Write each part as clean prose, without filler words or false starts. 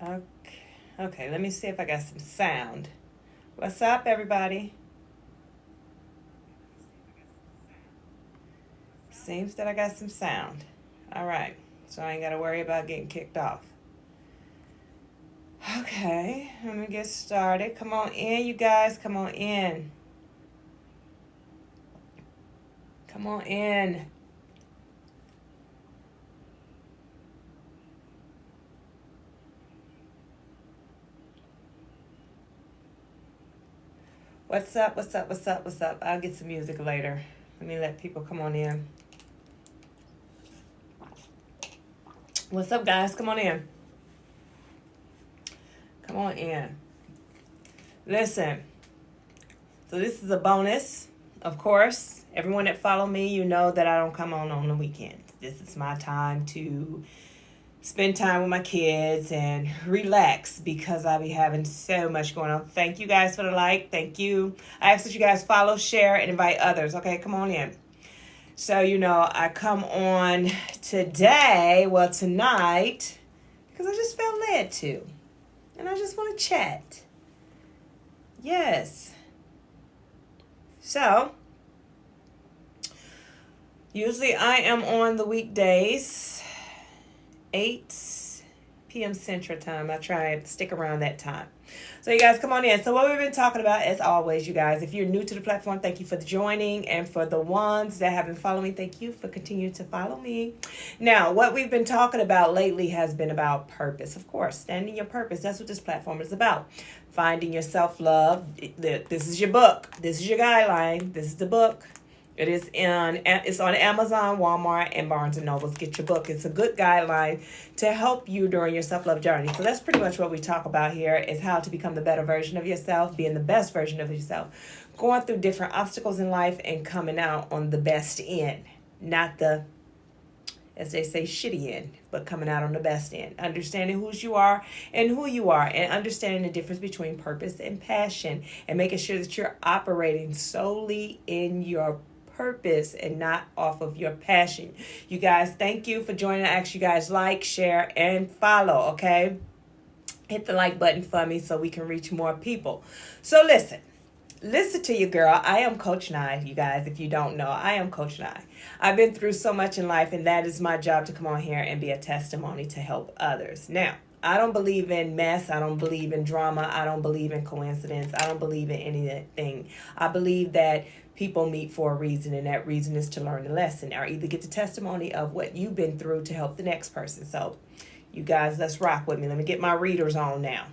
Okay, okay, let me see if I got some sound. What's up, everybody? Seems that I got some sound. All right, so I ain't got to worry about getting kicked off. Okay, let me get started. Come on in, you guys. Come on in. Come on in. What's up? What's up? What's up? What's up? I'll get some music later. Let me let people come on in. What's up, guys? Come on in. Come on in. Listen, so this is a bonus, of course. Everyone that follow me, you know that I don't come on the weekends. This is my time to spend time with my kids and relax because I be having so much going on. Thank you guys for the like. Thank you. I ask that you guys follow, share, and invite others. Okay, come on in. So, I come on today, well, tonight, because I just felt led to. And I just want to chat. Yes. So, usually I am on the weekdays, 8 p.m. Central Time. I try to stick around that time. So you guys come on in. So what we've been talking about, as always, you guys, if you're new to the platform, thank you for joining. And for the ones that have been following me, thank you for continuing to follow me. Now, what we've been talking about lately has been about purpose. Of course, standing your purpose. That's what this platform is about. Finding your self-love. This is your book. This is your guideline. This is the book. It's on Amazon, Walmart, and Barnes and Nobles. Get your book. It's a good guideline to help you during your self-love journey. So that's pretty much what we talk about here is how to become the better version of yourself, being the best version of yourself, going through different obstacles in life and coming out on the best end, not the, as they say, shitty end, but coming out on the best end. Understanding you are and who you are, and understanding the difference between purpose and passion, and making sure that you're operating solely in your purpose and not off of your passion. You guys, thank you for joining. I ask you guys like, share, and follow, okay? Hit the like button for me so we can reach more people. So listen to you, girl. I am Coach Nye, you guys. If you don't know, I am Coach Nye. I've been through so much in life, and that is my job, to come on here and be a testimony to help others. Now, I don't believe in mess. I don't believe in drama. I don't believe in coincidence. I don't believe in anything. I believe that people meet for a reason, and that reason is to learn the lesson or either get the testimony of what you've been through to help the next person. So, you guys, let's rock with me. Let me get my readers on now.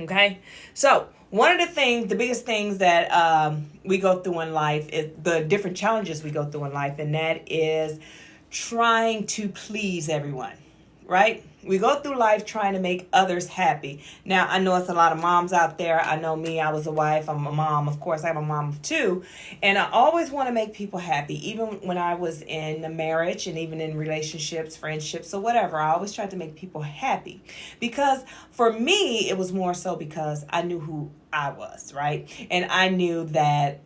Okay? So, one of the biggest things that we go through in life is the different challenges we go through in life, and that is trying to please everyone, right? We go through life trying to make others happy. Now, I know it's a lot of moms out there. I know me, I was a wife, I'm a mom. Of course, I'm a mom of two. And I always want to make people happy. Even when I was in a marriage and even in relationships, friendships, or whatever, I always tried to make people happy. Because for me, it was more so because I knew who I was, right? And I knew that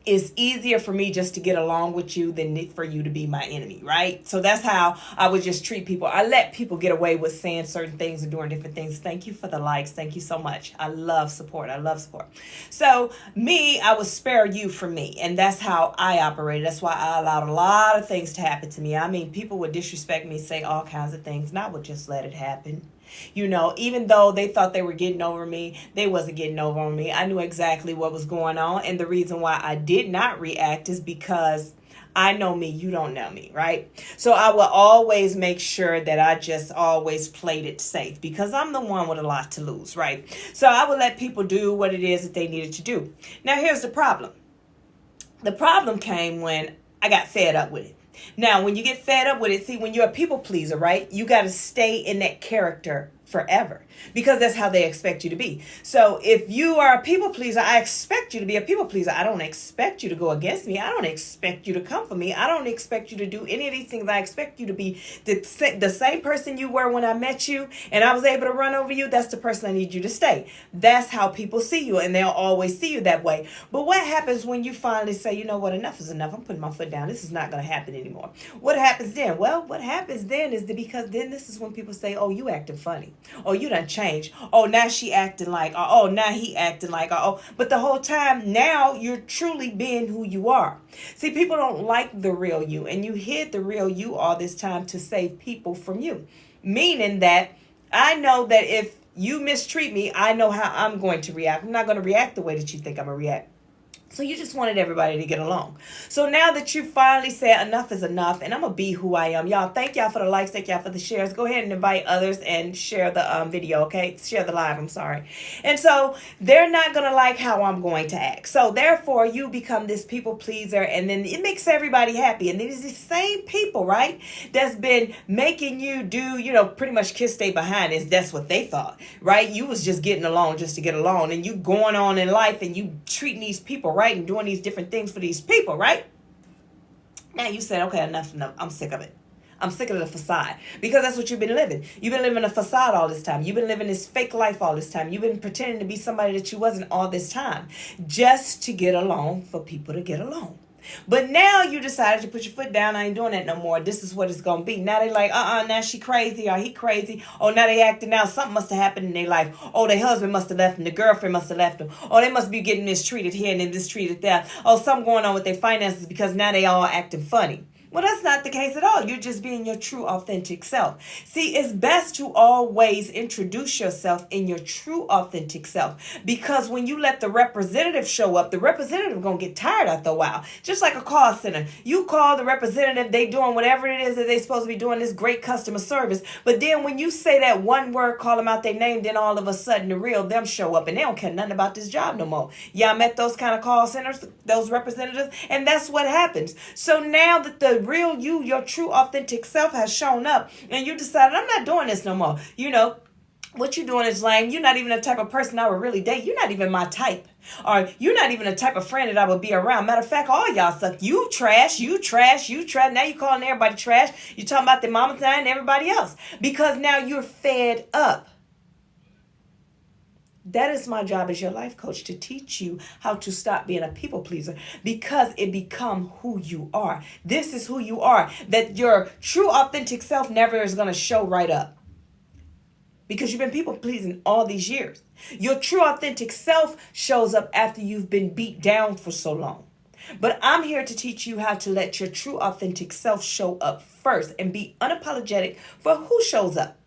it's easier for me just to get along with you than for you to be my enemy, right? So that's how I would just treat people. I let people get away with saying certain things and doing different things. Thank you for the likes. Thank you so much. I love support. I love support. So me, I would spare you for me. And that's how I operated. That's why I allowed a lot of things to happen to me. I mean, people would disrespect me, say all kinds of things, and I would just let it happen. Even though they thought they were getting over me, they wasn't getting over on me. I knew exactly what was going on. And the reason why I did not react is because I know me, you don't know me, right? So I will always make sure that I just always played it safe because I'm the one with a lot to lose, right? So I would let people do what it is that they needed to do. Now, here's the problem. The problem came when I got fed up with it. Now, when you get fed up with it, see, when you're a people pleaser, right, you got to stay in that character forever, because that's how they expect you to be. So if you are a people pleaser, I expect you to be a people pleaser. I don't expect you to go against me. I don't expect you to come for me. I don't expect you to do any of these things. I expect you to be the same person you were when I met you and I was able to run over you. That's the person I need you to stay. That's how people see you, and they'll always see you that way. But what happens when you finally say, you know what, enough is enough. I'm putting my foot down. This is not going to happen anymore. What happens then? Well, what happens then is that, because then this is when people say, oh, you acting funny. Oh, you done changed. Oh, now she acting like, oh, now he acting like, oh. But the whole time, now you're truly being who you are. See, people don't like the real you, and you hid the real you all this time to save people from you. Meaning that I know that if you mistreat me, I know how I'm going to react. I'm not going to react the way that you think I'm going to react. So you just wanted everybody to get along. So now that you finally said enough is enough, and I'm going to be who I am. Y'all, thank y'all for the likes. Thank y'all for the shares. Go ahead and invite others and share the video, okay? Share the live, I'm sorry. And so they're not going to like how I'm going to act. So therefore, you become this people pleaser, and then it makes everybody happy. And these same people, right, that's been making you do, pretty much kiss stay behind is that's what they thought, right? You was just getting along just to get along, and you going on in life, and you treating these people right and doing these different things for these people, right? Now you said, okay, enough. I'm sick of it. I'm sick of the facade, because that's what you've been living. You've been living a facade all this time. You've been living this fake life all this time. You've been pretending to be somebody that you wasn't all this time, just to get along, for people to get along. But now you decided to put your foot down. I ain't doing that no more. This is what it's going to be. Now they like, now she crazy or he crazy. Oh, now they acting out. Something must have happened in their life. Oh, their husband must have left them. The girlfriend must have left them. Oh, they must be getting mistreated here and then mistreated there. Oh, something going on with their finances because now they all acting funny. Well, that's not the case at all. You're just being your true, authentic self. See, it's best to always introduce yourself in your true, authentic self. Because when you let the representative show up, the representative going to get tired after a while. Just like a call center. You call the representative, they doing whatever it is that they supposed to be doing, this great customer service. But then when you say that one word, call them out their name, then all of a sudden the real them show up and they don't care nothing about this job no more. Y'all met those kind of call centers, those representatives, and that's what happens. So now that the real you, your true authentic self has shown up, and you decided, I'm not doing this no more. What you're doing is lame. You're not even the type of person I would really date. You're not even my type. Or you're not even the type of friend that I would be around. Matter of fact, all y'all suck. You trash, you trash, you trash. Now you're calling everybody trash. You're talking about their mama and everybody else. Because now you're fed up. That is my job as your life coach, to teach you how to stop being a people pleaser, because it become who you are. This is who you are. That your true authentic self never is going to show right up, because you've been people pleasing all these years. Your true authentic self shows up after you've been beat down for so long. But I'm here to teach you how to let your true authentic self show up first and be unapologetic for who shows up.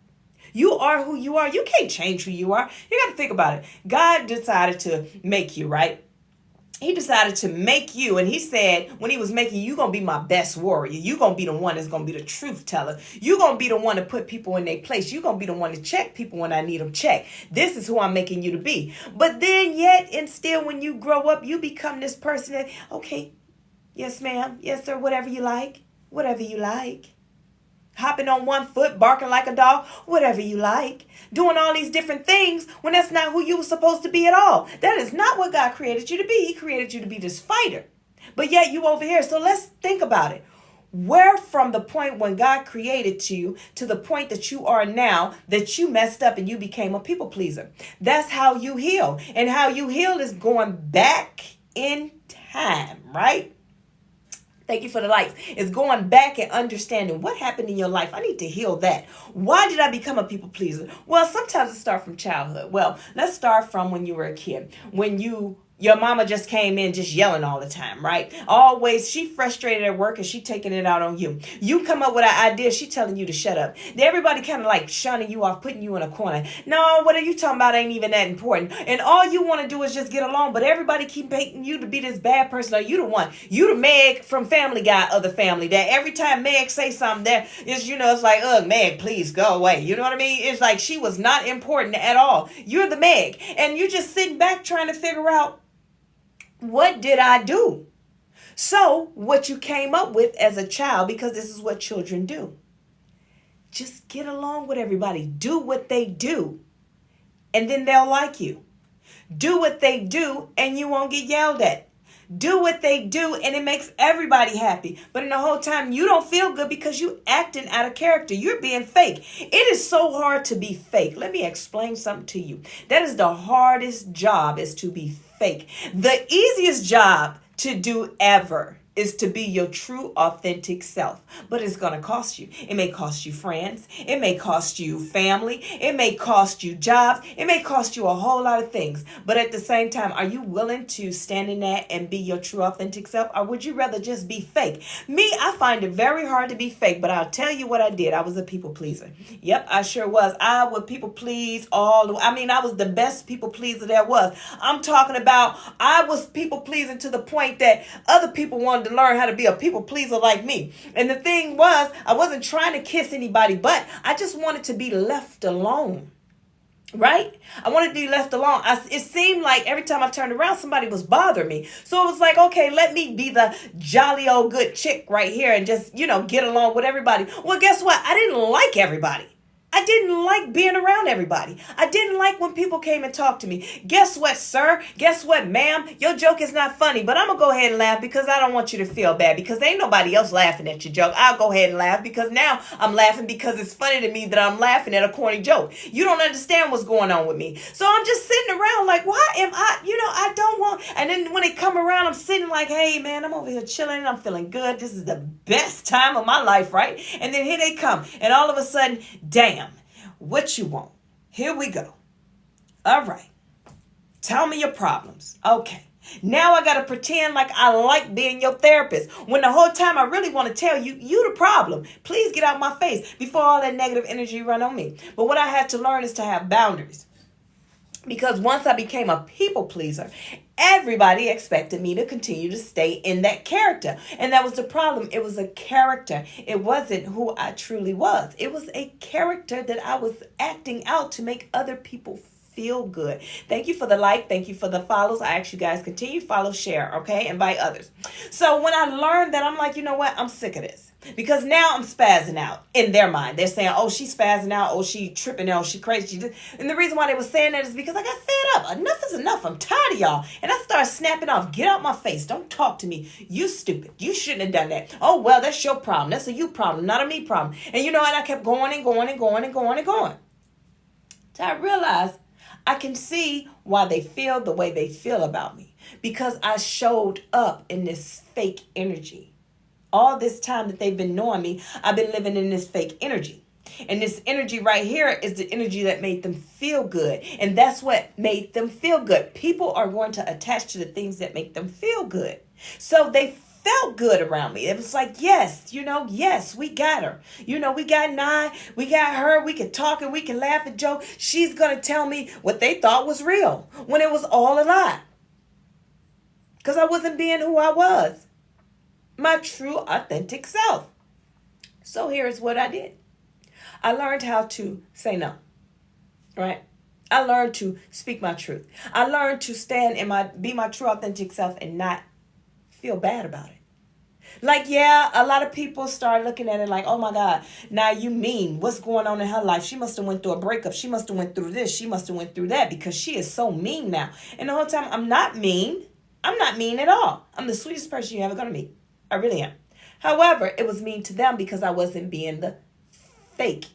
You are who you are. You can't change who you are. You got to think about it. God decided to make you, right? He decided to make you, and he said when he was making you, you're going to be my best warrior. You're going to be the one that's going to be the truth teller. You're going to be the one to put people in their place. You're going to be the one to check people when I need them checked. This is who I'm making you to be. But then yet and still, when you grow up, you become this person that, okay, yes, ma'am. Yes, sir. Whatever you like. Whatever you like. Hopping on one foot, barking like a dog, whatever you like. Doing all these different things when that's not who you were supposed to be at all. That is not what God created you to be. He created you to be this fighter. But yet you over here. So let's think about it. Where from the point when God created you to the point that you are now, that you messed up and you became a people pleaser. That's how you heal. And how you heal is going back in time, right? Thank you for the likes. It's going back and understanding what happened in your life. I need to heal that. Why did I become a people pleaser? Well, sometimes it starts from childhood. Well, let's start from when you were a kid. When your mama just came in just yelling all the time, right? Always, she frustrated at work and she taking it out on you. You come up with an idea, she telling you to shut up. Everybody kind of like shunning you off, putting you in a corner. No, what are you talking about ain't even that important. And all you want to do is just get along, but everybody keep making you to be this bad person. Or you the one. You the Meg from Family Guy of the family. That every time Meg say something, that is, it's like, ugh, Meg, please go away. You know what I mean? It's like she was not important at all. You're the Meg. And you're just sitting back trying to figure out, what did I do? So what you came up with as a child, because this is what children do. Just get along with everybody. Do what they do, and then they'll like you. Do what they do, and you won't get yelled at. Do what they do, and it makes everybody happy. But in the whole time, you don't feel good because you acting out of character. You're being fake. It is so hard to be fake. Let me explain something to you. That is the hardest job, is to be fake. The easiest job to do ever is to be your true, authentic self. But it's going to cost you. It may cost you friends. It may cost you family. It may cost you jobs. It may cost you a whole lot of things. But at the same time, are you willing to stand in that and be your true, authentic self? Or would you rather just be fake? Me, I find it very hard to be fake, but I'll tell you what I did. I was a people pleaser. Yep, I sure was. I would people please I was the best people pleaser there was. I'm talking about I was people pleasing to the point that other people wanted to learn how to be a people pleaser like me. And the thing was, I wasn't trying to kiss anybody, but I just wanted to be left alone. Right? I wanted to be left alone. It seemed like every time I turned around, somebody was bothering me. So it was like, okay, let me be the jolly old good chick right here and just, get along with everybody. Well, guess what? I didn't like everybody. I didn't like being around everybody. I didn't like when people came and talked to me. Guess what, sir? Guess what, ma'am? Your joke is not funny, but I'm going to go ahead and laugh because I don't want you to feel bad because ain't nobody else laughing at your joke. I'll go ahead and laugh because now I'm laughing because it's funny to me that I'm laughing at a corny joke. You don't understand what's going on with me. So I'm just sitting around like, why am I don't want. And then when they come around, I'm sitting like, hey, man, I'm over here chilling. I'm feeling good. This is the best time of my life, right? And then here they come. And all of a sudden, damn. What you want? Here we go. All right. Tell me your problems. Okay. Now I got to pretend like I like being your therapist when the whole time I really want to tell you, you the problem. Please get out my face before all that negative energy run on me. But what I had to learn is to have boundaries. Because once I became a people pleaser, everybody expected me to continue to stay in that character. And that was the problem. It was a character. It wasn't who I truly was. It was a character that I was acting out to make other people feel good. Thank you for the like. Thank you for the follows. I ask you guys continue, follow, share, okay? Invite others. So when I learned that, I'm like, you know what? I'm sick of this. Because now I'm spazzing out in their mind. They're saying, oh, she's spazzing out. Oh, she tripping. Oh, she crazy. And the reason why they were saying that is because I got fed up. Enough is enough. I'm tired of y'all. And I started snapping off. Get out my face. Don't talk to me. You stupid. You shouldn't have done that. Oh, well, that's your problem. That's a you problem, not a me problem. And and I kept going and going and going and going and going. So I realized I can see why they feel the way they feel about me. Because I showed up in this fake energy. All this time that they've been knowing me, I've been living in this fake energy. And this energy right here is the energy that made them feel good. And that's what made them feel good. People are going to attach to the things that make them feel good. So they felt good around me. It was like, yes, yes, we got her. We got Nye, we got her. We can talk and we can laugh and joke. She's going to tell me what they thought was real when it was all a lie. Because I wasn't being who I was. My true, authentic self. So here's what I did. I learned how to say no, right? I learned to speak my truth. I learned to stand in be my true, authentic self and not feel bad about it. Like, yeah, a lot of people start looking at it like, oh my God, now you mean what's going on in her life? She must have went through a breakup. She must have went through this. She must have went through that because she is so mean now. And the whole time, I'm not mean. I'm not mean at all. I'm the sweetest person you ever going to meet. I really am. However, it was mean to them because I wasn't being the fake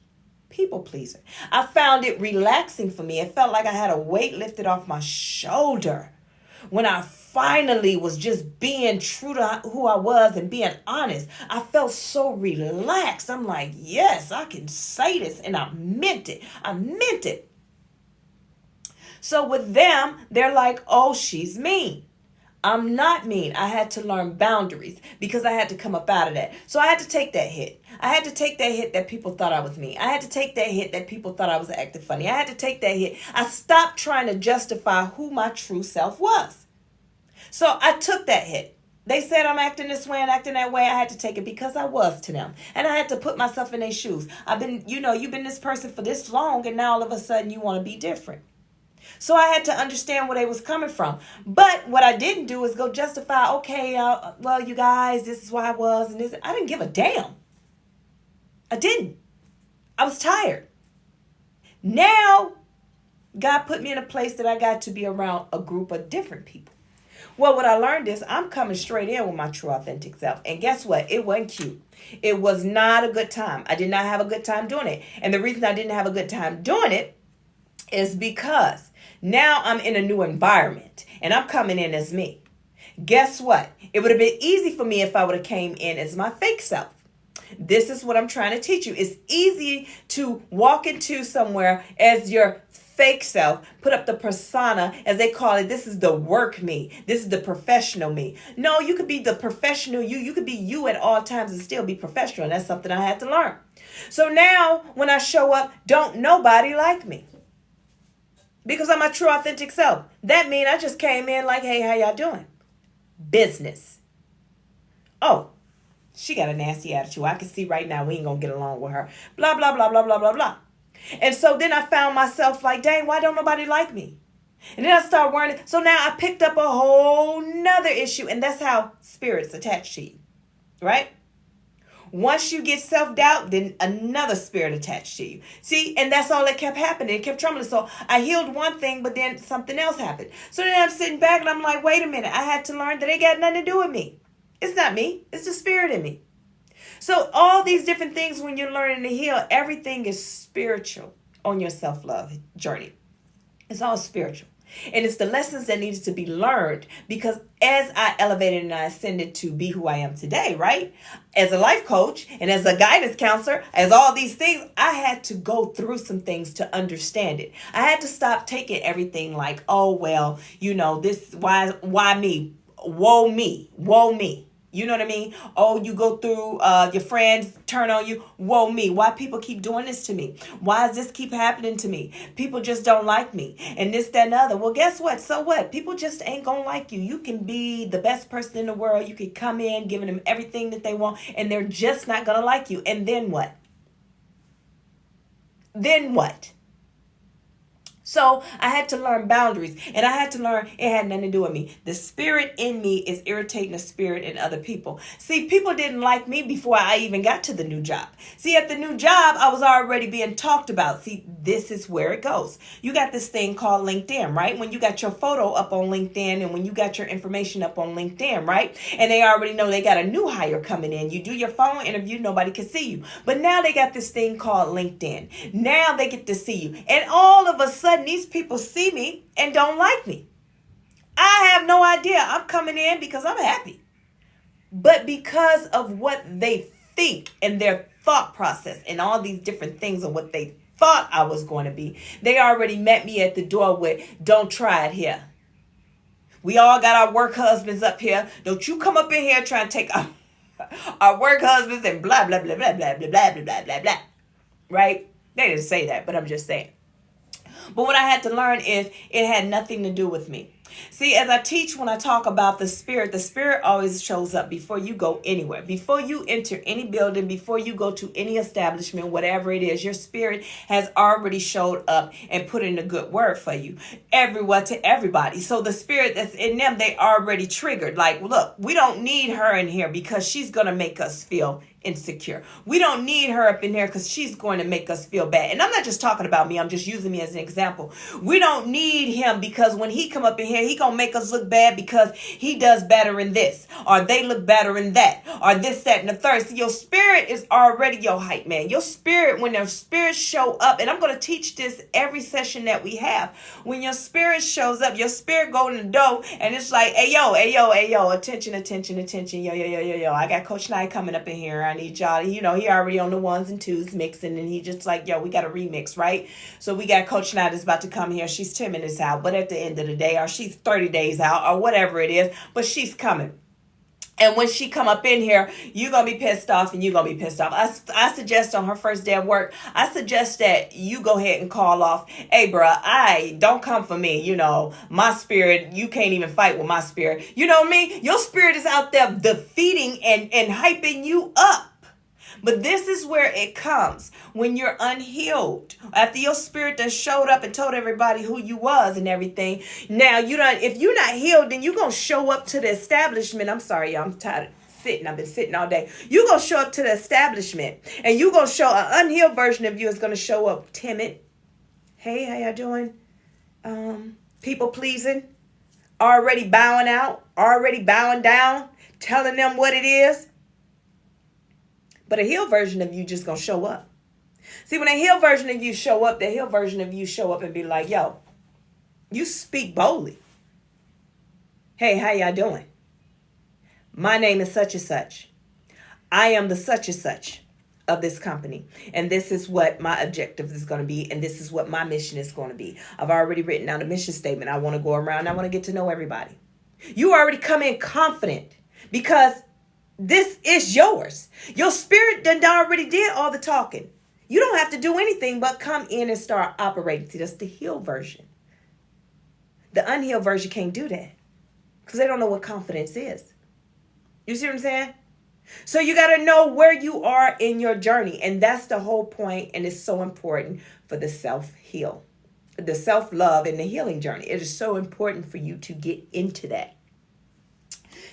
people pleaser. I found it relaxing for me. It felt like I had a weight lifted off my shoulder when I finally was just being true to who I was and being honest. I felt so relaxed. I'm like, yes, I can say this. And I meant it. I meant it. So with them, they're like, oh, she's mean. I'm not mean. I had to learn boundaries because I had to come up out of that. So I had to take that hit. I had to take that hit that people thought I was mean. I had to take that hit that people thought I was acting funny. I had to take that hit. I stopped trying to justify who my true self was. So I took that hit. They said I'm acting this way and acting that way. I had to take it because I was to them. And I had to put myself in their shoes. I've been, you've been this person for this long and now all of a sudden you want to be different. So I had to understand where they was coming from. But what I didn't do is go justify, okay, well, you guys, this is why I was. And this. I didn't give a damn. I didn't. I was tired. Now, God put me in a place that I got to be around a group of different people. Well, what I learned is I'm coming straight in with my true authentic self. And guess what? It wasn't cute. It was not a good time. I did not have a good time doing it. And the reason I didn't have a good time doing it is because now I'm in a new environment and I'm coming in as me. Guess what? It would have been easy for me if I would have came in as my fake self. This is what I'm trying to teach you. It's easy to walk into somewhere as your fake self, put up the persona, as they call it. This is the work me. This is the professional me. No, you could be the professional you. You could be you at all times and still be professional. And that's something I had to learn. So now when I show up, don't nobody like me. Because I'm my true authentic self. That means I just came in like, hey, how y'all doing? Business. Oh, she got a nasty attitude. I can see right now we ain't going to get along with her. Blah, blah, blah, blah, blah, blah, blah. And so then I found myself like, dang, why don't nobody like me? And then I started worrying. So now I picked up a whole nother issue. And that's how spirits attach to you. Right? Once you get self-doubt, then another spirit attached to you. See, and that's all that kept happening. It kept troubling. So I healed one thing, but then something else happened. So then I'm sitting back and I'm like, wait a minute. I had to learn that it got nothing to do with me. It's not me. It's the spirit in me. So all these different things, when you're learning to heal, everything is spiritual on your self-love journey. It's all spiritual. And it's the lessons that needed to be learned, because as I elevated and I ascended to be who I am today, right? As a life coach and as a guidance counselor, as all these things, I had to go through some things to understand it. I had to stop taking everything like, oh, well, you know, this, why me? Woe me, woe me. You know what I mean? Oh, you go through, your friends turn on you. Whoa, me. Why people keep doing this to me? Why does this keep happening to me? People just don't like me. And this, that, and the other. Well, guess what? So what? People just ain't going to like you. You can be the best person in the world. You can come in giving them everything that they want, and they're just not going to like you. And then what? Then what? So I had to learn boundaries, and I had to learn it had nothing to do with me. The spirit in me is irritating the spirit in other people. See, people didn't like me before I even got to the new job. See, at the new job, I was already being talked about. See, this is where it goes. You got this thing called LinkedIn, right? When you got your photo up on LinkedIn and when you got your information up on LinkedIn, right? And they already know they got a new hire coming in. You do your phone interview, nobody can see you. But now they got this thing called LinkedIn. Now they get to see you. And all of a sudden, these people see me and don't like me. I have no idea. I'm coming in because I'm happy. But because of what they think and their thought process and all these different things of what they thought I was going to be, they already met me at the door with, don't try it here. We all got our work husbands up here. Don't you come up in here trying to take our work husbands and blah, blah, blah, blah, blah, blah, blah, blah, blah, blah. Right? They didn't say that, but I'm just saying. But what I had to learn is it had nothing to do with me. See, as I teach, when I talk about the spirit always shows up before you go anywhere. Before you enter any building, before you go to any establishment, whatever it is, your spirit has already showed up and put in a good word for you. Everywhere to everybody. So the spirit that's in them, they already triggered. Like, look, we don't need her in here because she's going to make us feel insecure. We don't need her up in here because she's going to make us feel bad. And I'm not just talking about me. I'm just using me as an example. We don't need him because when he come up in here, he going to make us look bad because he does better in this, or they look better in that, or this, that, and the third. So your spirit is already your hype man. Your spirit, when their spirits show up, and I'm going to teach this every session that we have. When your spirit shows up, your spirit go in the door and it's like, hey, yo, hey, yo, hey, yo, attention, attention, attention. Yo, yo, yo, yo, yo. I got Coach Nye coming up in here. I need y'all. You know, he already on the ones and twos mixing, and he just like, yo, we got a remix, right? So we got Coach Nye that's about to come here. She's 10 minutes out, but at the end of the day, or she's 30 days out, or whatever it is, but she's coming. And when she come up in here, you're going to be pissed off and you're going to be pissed off. I suggest on her first day of work, I suggest that you go ahead and call off, hey, bruh, don't come for me. You know, my spirit, you can't even fight with my spirit. You know me? Your spirit is out there defeating and hyping you up. But this is where it comes when you're unhealed. After your spirit that showed up and told everybody who you was and everything. Now, if you're not healed, then you're going to show up to the establishment. I'm sorry, y'all, I'm tired of sitting. I've been sitting all day. You're going to show up to the establishment, and you're going to show an unhealed version of you is going to show up timid. Hey, how y'all doing? People pleasing, already bowing out, already bowing down, telling them what it is. But a healed version of you just going to show up. See, when a healed version of you show up, the healed version of you show up and be like, yo, you speak boldly. Hey, how y'all doing? My name is such and such. I am the such and such of this company. And this is what my objective is going to be. And this is what my mission is going to be. I've already written down a mission statement. I want to go around. I want to get to know everybody. You already come in confident because this is yours. Your spirit done already did all the talking. You don't have to do anything but come in and start operating. See, that's the healed version. The unhealed version can't do that because they don't know what confidence is. You see what I'm saying? So you got to know where you are in your journey. And that's the whole point. And it's so important for the self-heal, the self-love and the healing journey. It is so important for you to get into that.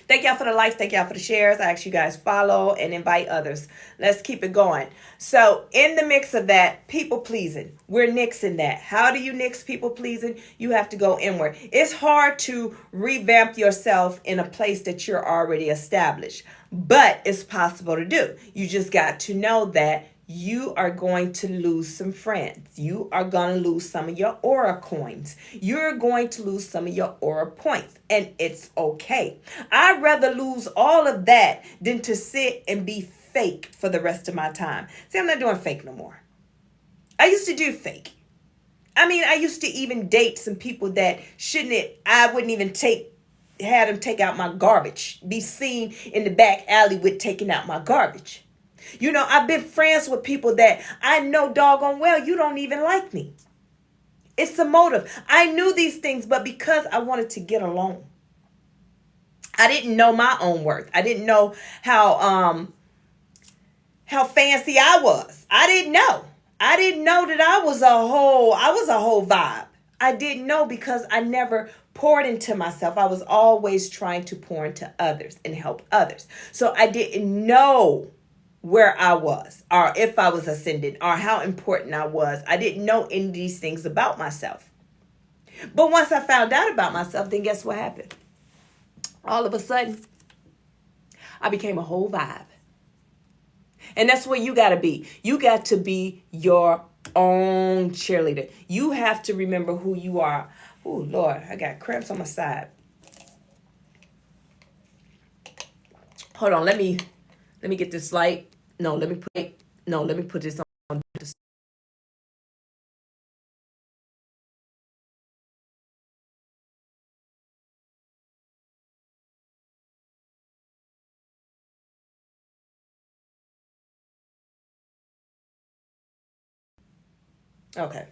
Thank y'all for the likes. Thank y'all for the shares. I ask you guys follow and invite others. Let's keep it going. So in the mix of that, people pleasing, we're nixing that. How do you nix people pleasing? You have to go inward. It's hard to revamp yourself in a place that you're already established, but it's possible to do. You just got to know that you are going to lose some friends. You are going to lose some of your aura coins. You're going to lose some of your aura points. And it's okay. I'd rather lose all of that than to sit and be fake for the rest of my time. See, I'm not doing fake no more. I used to do fake. I mean, I used to even date some people that I wouldn't even had them take out my garbage. Be seen in the back alley with taking out my garbage. You know, I've been friends with people that I know doggone well you don't even like me. It's a motive. I knew these things, but because I wanted to get along. I didn't know my own worth. I didn't know how fancy I was. I didn't know. I didn't know that I was a whole vibe. I didn't know because I never poured into myself. I was always trying to pour into others and help others. So I didn't know where I was, or if I was ascended, or how important I was. I didn't know any of these things about myself. But once I found out about myself, then guess what happened? All of a sudden, I became a whole vibe. And that's where you got to be. You got to be your own cheerleader. You have to remember who you are. Oh, Lord, I got cramps on my side. Hold on, let me get this light. Let me put this on. Okay.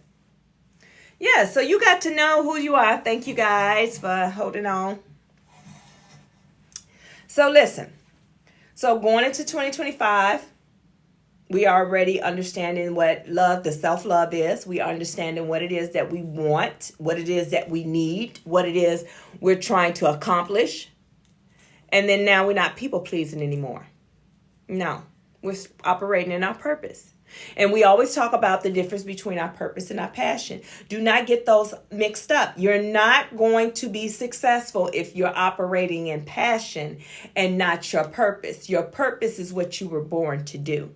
Yeah, so you got to know who you are. Thank you guys for holding on. So listen. So going into 2025, we are already understanding what love, the self-love is. We are understanding what it is that we want, what it is that we need, what it is we're trying to accomplish. And then now we're not people pleasing anymore. No, we're operating in our purpose. And we always talk about the difference between our purpose and our passion. Do not get those mixed up. You're not going to be successful if you're operating in passion and not your purpose. Your purpose is what you were born to do.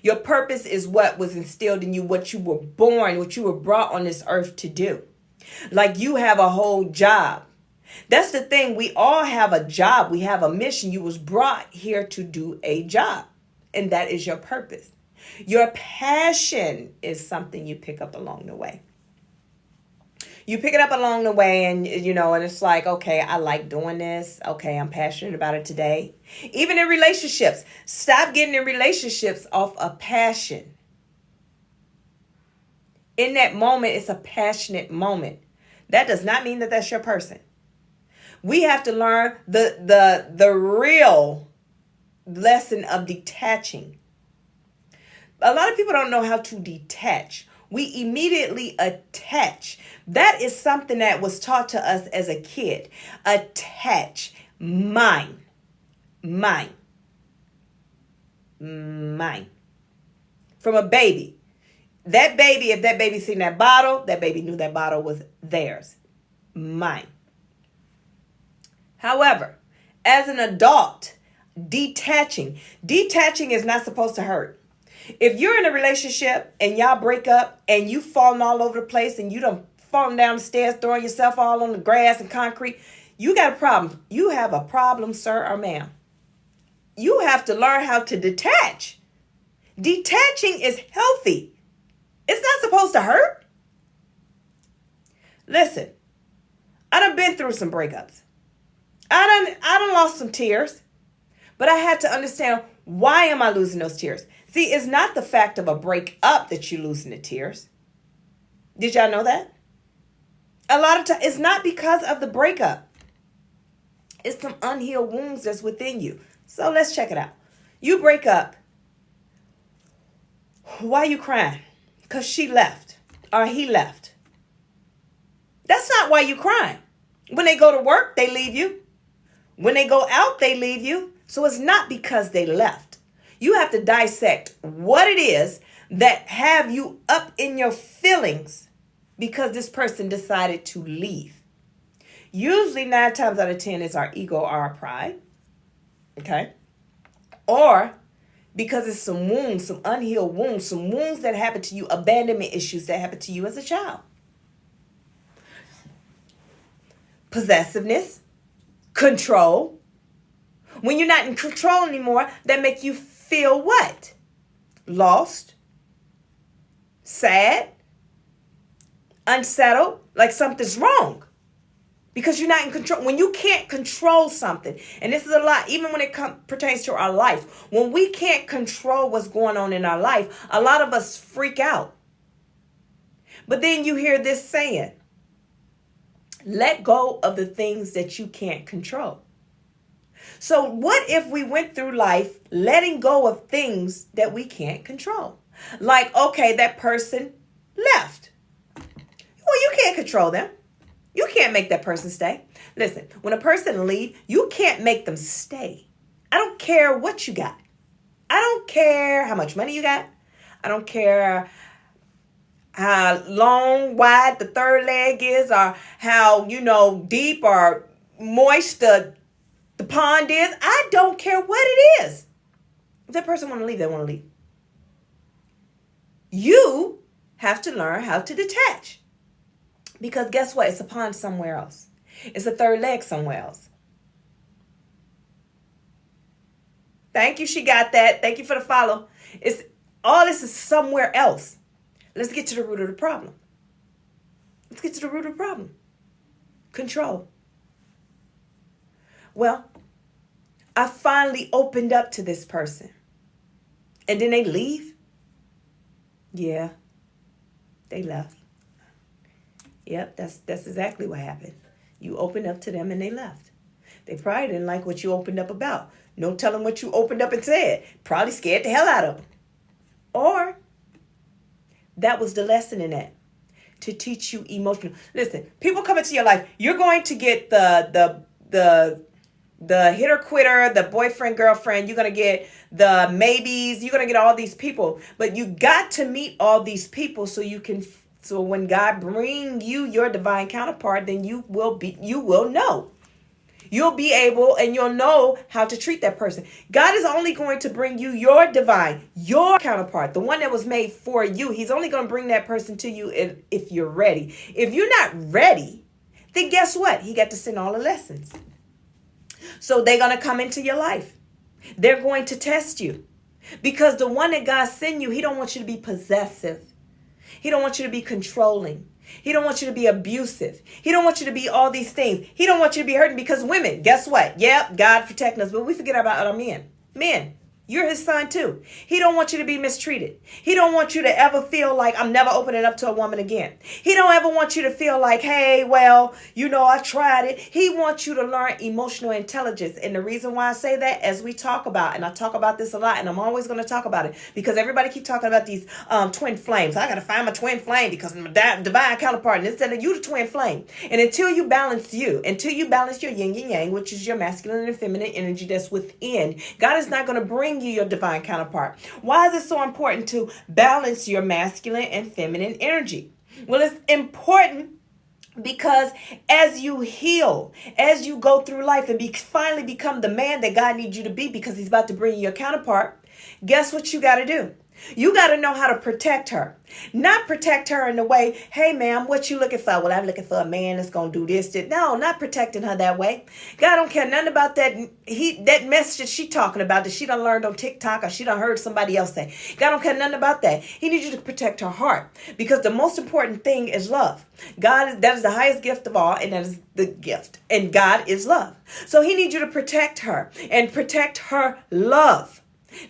Your purpose is what was instilled in you, what you were born, what you were brought on this earth to do. Like you have a whole job. That's the thing. We all have a job. We have a mission. You was brought here to do a job. And that is your purpose. Your passion is something you pick up along the way. You pick it up along the way and, and it's like, okay, I like doing this. Okay, I'm passionate about it today. Even in relationships, stop getting in relationships off a passion. In that moment, it's a passionate moment. That does not mean that that's your person. We have to learn the real lesson of detaching. A lot of people don't know how to detach. We immediately attach. That is something that was taught to us as a kid. Attach. Mine. Mine. From a baby. That baby, if that baby seen that bottle, that baby knew that bottle was theirs. Mine. However, as an adult, detaching is not supposed to hurt. If you're in a relationship and y'all break up and you falling all over the place and you done falling down the stairs, throwing yourself all on the grass and concrete, you got a problem. You have a problem, sir or ma'am. You have to learn how to detach. Detaching is healthy. It's not supposed to hurt. Listen, I done been through some breakups. I done lost some tears. But I had to understand, why am I losing those tears? See, it's not the fact of a breakup that you're losing the tears. Did y'all know that? A lot of times, it's not because of the breakup. It's some unhealed wounds that's within you. So let's check it out. You break up. Why are you crying? Because she left or he left. That's not why you crying. When they go to work, they leave you. When they go out, they leave you. So it's not because they left. You have to dissect what it is that have you up in your feelings because this person decided to leave. Usually 9 times out of 10 is our ego or our pride. Okay? Or because it's some wounds, some unhealed wounds, some wounds that happened to you, abandonment issues that happened to you as a child. Possessiveness, control. When you're not in control anymore, that make you feel what? Lost, sad, unsettled, like something's wrong. Because you're not in control. When you can't control something, and this is a lot, even when it pertains to our life, when we can't control what's going on in our life, a lot of us freak out. But then you hear this saying, let go of the things that you can't control. So what if we went through life letting go of things that we can't control? Like, okay, that person left. Well, you can't control them. You can't make that person stay. Listen, when a person leaves, you can't make them stay. I don't care what you got. I don't care how much money you got. I don't care how long, wide the third leg is, or how, deep or moist the pond is. I don't care what it is. If that person want to leave, they want to leave. You have to learn how to detach. Because guess what? It's a pond somewhere else. It's a third leg somewhere else. Thank you. She got that. Thank you for the follow. It's all this is somewhere else. Let's get to the root of the problem. Let's get to the root of the problem. Control. Well, I finally opened up to this person. And then they leave? Yeah, they left. Yep, that's exactly what happened. You opened up to them and they left. They probably didn't like what you opened up about. No telling what you opened up and said. Probably scared the hell out of them. Or that was the lesson in that. To teach you emotional. Listen, people come into your life. You're going to get the hitter quitter, the boyfriend, girlfriend. You're going to get the maybes. You're going to get all these people. But you got to meet all these people so when God bring you your divine counterpart, then you will know. You'll be able and you'll know how to treat that person. God is only going to bring you your divine, your counterpart, the one that was made for you. He's only going to bring that person to you if you're ready. If you're not ready, then guess what? He got to send all the lessons. So they're going to come into your life. They're going to test you. Because the one that God sent you, he don't want you to be possessive. He don't want you to be controlling. He don't want you to be abusive. He don't want you to be all these things. He don't want you to be hurting because women, guess what? Yep, God protecting us, but we forget about our men. Men, you're his son too. He don't want you to be mistreated. He don't want you to ever feel like I'm never opening up to a woman again. He don't ever want you to feel like, hey, well, I tried it. He wants you to learn emotional intelligence. And the reason why I say that, as we talk about, and I talk about this a lot, and I'm always going to talk about it because everybody keep talking about these twin flames. I got to find my twin flame because my divine counterpart, and instead of you the twin flame. And until you balance your yin and yang, which is your masculine and feminine energy that's within, God is not going to bring bring you your divine counterpart. Why is it so important to balance your masculine and feminine energy? Well, it's important because as you heal, as you go through life and finally become the man that God needs you to be, because he's about to bring you your counterpart, guess what you got to do? You got to know how to protect her. Not protect her in the way, hey, ma'am, what you looking for? Well, I'm looking for a man that's going to do this. No, not protecting her that way. God don't care nothing about that. That message that she talking about that she done learned on TikTok or she done heard somebody else say. God don't care nothing about that. He needs you to protect her heart, because the most important thing is love. That is the highest gift of all, and that is the gift. And God is love. So he needs you to protect her and protect her love.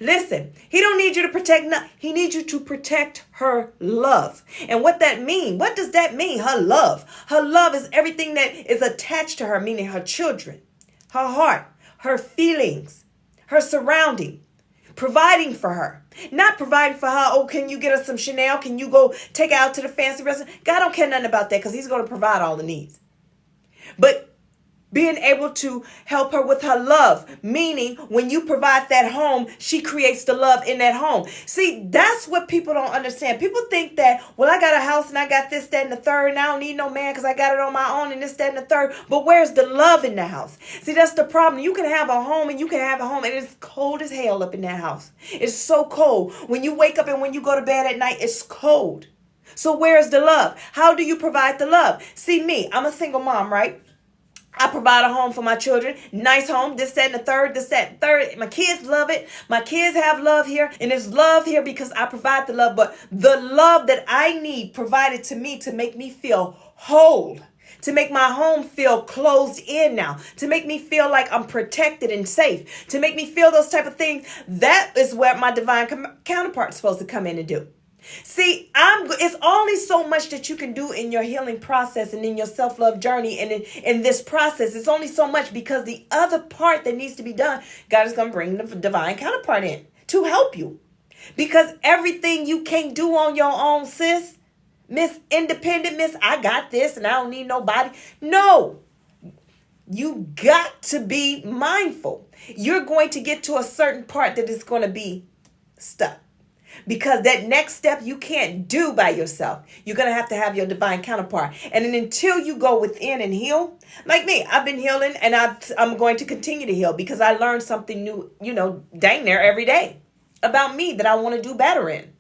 Listen, he don't need you to protect, he needs you to protect her love. And what that mean? What does that mean? Her love. Her love is everything that is attached to her, meaning her children, her heart, her feelings, her surrounding, providing for her. Not providing for her, oh, can you get us some Chanel? Can you go take her out to the fancy restaurant? God don't care nothing about that, because he's going to provide all the needs. But being able to help her with her love, meaning when you provide that home, she creates the love in that home. See, that's what people don't understand. People think that, well, I got a house and I got this, that, and the third, and I don't need no man because I got it on my own and this, that, and the third. But where's the love in the house? See, that's the problem. You can have a home and it's cold as hell up in that house. It's so cold. When you wake up and when you go to bed at night, it's cold. So where's the love? How do you provide the love? See, me, I'm a single mom, right? I provide a home for my children. Nice home, this, that, and the third, this, that, and third. My kids love it. My kids have love here. And there's love here because I provide the love. But the love that I need provided to me to make me feel whole, to make my home feel closed in now, to make me feel like I'm protected and safe, to make me feel those type of things. That is where my divine counterpart is supposed to come in and do. See, it's only so much that you can do in your healing process and in your self-love journey and in this process. It's only so much, because the other part that needs to be done, God is going to bring the divine counterpart in to help you. Because everything you can't do on your own, sis, Miss Independent, Miss I got this and I don't need nobody. No, you got to be mindful. You're going to get to a certain part that is going to be stuck. Because that next step you can't do by yourself. You're going to have your divine counterpart. And then until you go within and heal, like me, I've been healing and I'm going to continue to heal because I learned something new, dang near every day about me that I want to do better in.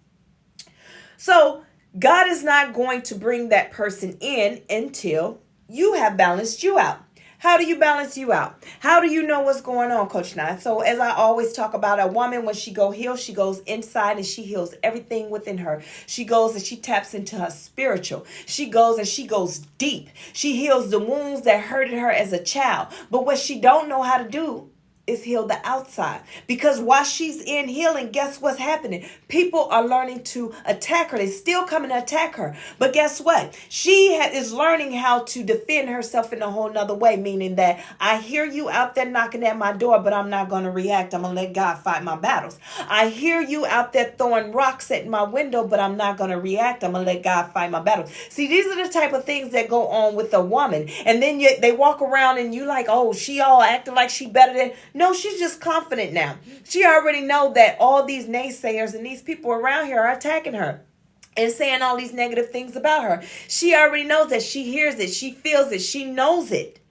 So God is not going to bring that person in until you have balanced you out. How do you balance you out? How do you know what's going on, Coach Nye? So as I always talk about, a woman, when she go heal, she goes inside and she heals everything within her. She goes and she taps into her spiritual. She goes and she goes deep. She heals the wounds that hurted her as a child. But what she don't know how to do is heal the outside. Because while she's in healing, guess what's happening? People are learning to attack her. They still coming to attack her. But guess what? She is learning how to defend herself in a whole nother way, meaning that I hear you out there knocking at my door, but I'm not going to react. I'm going to let God fight my battles. I hear you out there throwing rocks at my window, but I'm not going to react. I'm going to let God fight my battles. See, these are the type of things that go on with a woman. And then they walk around and you like, oh, she all acting like she better than... No, she's just confident now. She already know that all these naysayers and these people around here are attacking her and saying all these negative things about her. She already knows that. She hears it. She feels it. She knows it.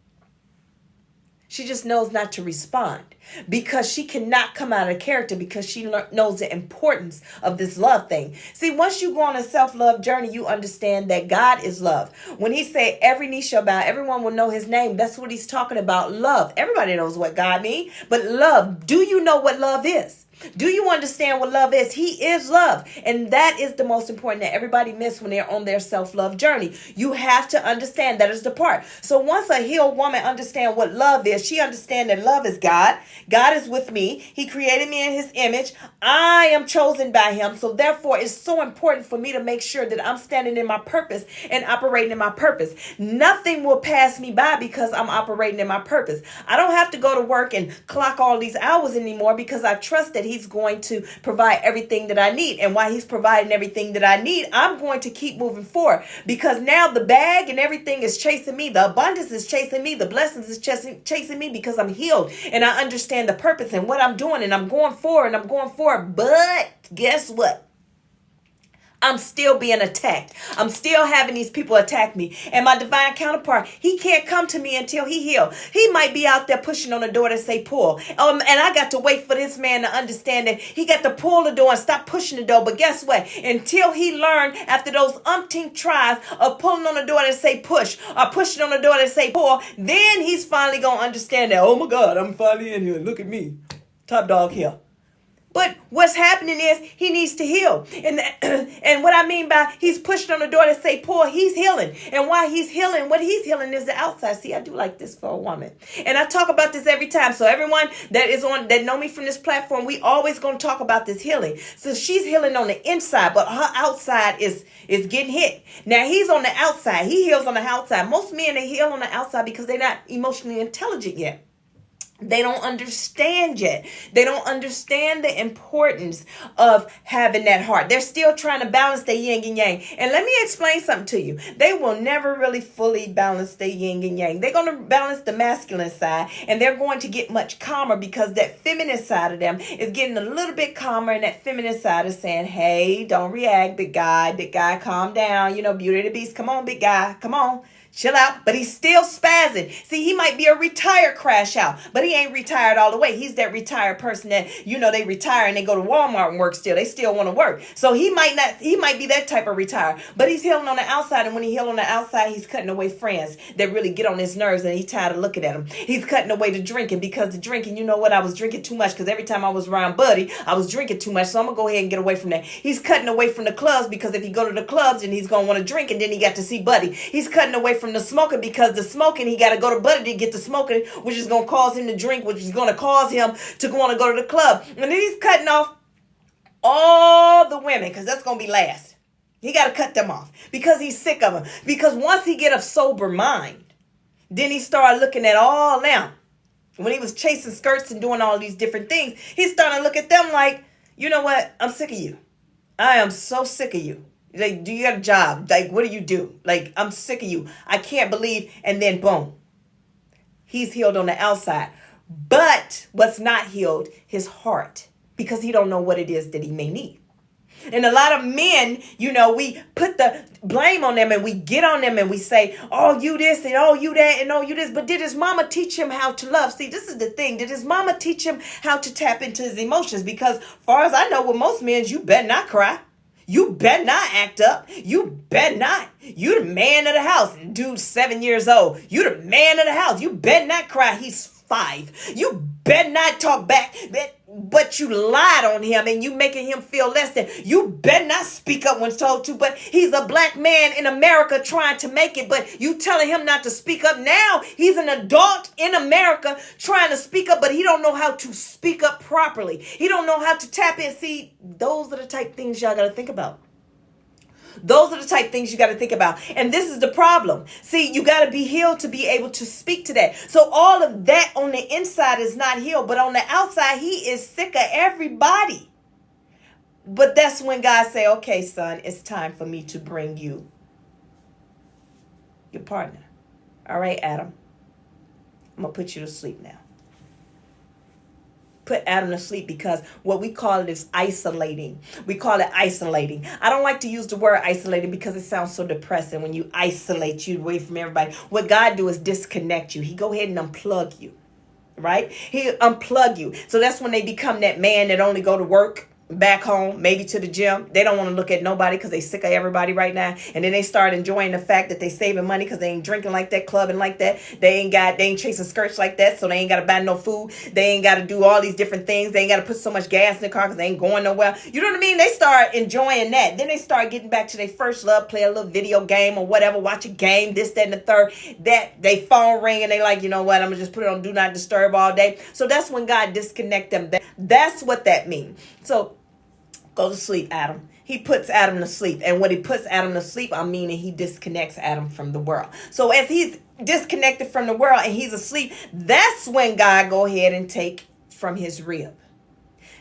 She just knows not to respond because she cannot come out of character because she knows the importance of this love thing. See, once you go on a self-love journey, you understand that God is love. When he say every knee shall bow, everyone will know his name. That's what he's talking about, love. Everybody knows what God means, but love. Do you know what love is? Do you understand what love is? He is love. And that is the most important that everybody miss when they're on their self-love journey. You have to understand that is the part. So once a healed woman understands what love is, she understands that love is God. God is with me. He created me in his image. I am chosen by him. So therefore, it's so important for me to make sure that I'm standing in my purpose and operating in my purpose. Nothing will pass me by because I'm operating in my purpose. I don't have to go to work and clock all these hours anymore because I trust that he's going to provide everything that I need. And while he's providing everything that I need, I'm going to keep moving forward, because now the bag and everything is chasing me. The abundance is chasing me. The blessings is chasing me, because I'm healed and I understand the purpose and what I'm doing, and I'm going forward and I'm going forward. But guess what? I'm still being attacked. I'm still having these people attack me. And my divine counterpart, he can't come to me until he heals. He might be out there pushing on the door to say pull. And I got to wait for this man to understand that he got to pull the door and stop pushing the door. But guess what? Until he learned, after those umpteen tries of pulling on the door to say push, or pushing on the door to say pull, then he's finally going to understand that, oh my God, I'm finally in here. Look at me. Top dog here. But what's happening is he needs to heal. And what I mean by he's pushing on the door to say pull, he's healing. And while he's healing, what he's healing is the outside. See, I do like this for a woman. And I talk about this every time. So everyone that know me from this platform, we always going to talk about this healing. So she's healing on the inside, but her outside is getting hit. Now he's on the outside. He heals on the outside. Most men, they heal on the outside because they're not emotionally intelligent yet. They don't understand yet. They don't understand the importance of having that heart. They're still trying to balance their yin and yang. And let me explain something to you. They will never really fully balance their yin and yang. They're going to balance the masculine side, and they're going to get much calmer, because that feminine side of them is getting a little bit calmer, and that feminine side is saying, hey, don't react, big guy. Big guy, calm down. You know, Beauty and the Beast. Come on, big guy. Come on. Chill out. But he's still spazzing. See, he might be a retired crash out, but he ain't retired all the way. He's that retired person that, they retire and they go to Walmart and work still. They still want to work. So he might be that type of retired, but he's healing on the outside. And when he heals on the outside, he's cutting away friends that really get on his nerves, and he's tired of looking at them. He's cutting away the drinking, because the drinking, you know what? I was drinking too much, because every time I was around Buddy, I was drinking too much. So I'm going to go ahead and get away from that. He's cutting away from the clubs, because if he go to the clubs, then he's going to want to drink, and then he got to see Buddy. He's cutting away from the smoking, because the smoking, he got to go to Buddy to get the smoking, which is going to cause him to drink, which is going to cause him to want to go to the club. And then he's cutting off all the women, because that's going to be last. He got to cut them off, because he's sick of them. Because once he get a sober mind, then he started looking at all them. When he was chasing skirts and doing all these different things, he's starting to look at them like, you know what? I'm sick of you. I am so sick of you. Like, do you got a job? Like, what do you do? Like, I'm sick of you. I can't believe. And then boom, he's healed on the outside. But what's not healed, his heart, because he don't know what it is that he may need. And a lot of men, we put the blame on them, and we get on them, and we say, oh, you this, and oh, you that, and oh, you this. But did his mama teach him how to love? See, this is the thing. Did his mama teach him how to tap into his emotions? Because far as I know, with most men, you better not cry. You better not act up. You better not. You the man of the house. Dude's 7 years old. You the man of the house. You better not cry. He's 5. You better not talk back. But you lied on him, and you making him feel less than. You better not speak up when told to. But he's a black man in America trying to make it. But you telling him not to speak up. Now he's an adult in America trying to speak up, but he don't know how to speak up properly. He don't know how to tap in. See, those are the type things y'all got to think about. Those are the type things you got to think about. And this is the problem. See, you got to be healed to be able to speak to that. So all of that on the inside is not healed, but on the outside, he is sick of everybody. But that's when God say, okay, son, it's time for me to bring you your partner. All right, Adam, I'm going to put you to sleep now. Put Adam to sleep, because what we call it is isolating. We call it isolating. I don't like to use the word isolating because it sounds so depressing when you isolate you away from everybody. What God do is disconnect you. He go ahead and unplug you, right? He unplug you. So that's when they become that man that only go to work, back home, maybe to the gym. They don't want to look at nobody because they sick of everybody right now. And then they start enjoying the fact that they saving money because they ain't drinking like that, clubbing like that. They ain't chasing skirts like that. So they ain't got to buy no food. They ain't got to do all these different things. They ain't got to put so much gas in the car because they ain't going nowhere. You know what I mean? They start enjoying that. Then they start getting back to their first love, play a little video game or whatever, watch a game, this, that, and the third. That they phone ring and they like, you know what? I'm going to just put it on do not disturb all day. So that's when God disconnect them. That's what that means. So go to sleep, Adam. He puts Adam to sleep. And when he puts Adam to sleep, I mean he disconnects Adam from the world. So as he's disconnected from the world and he's asleep, that's when God go ahead and take from his rib.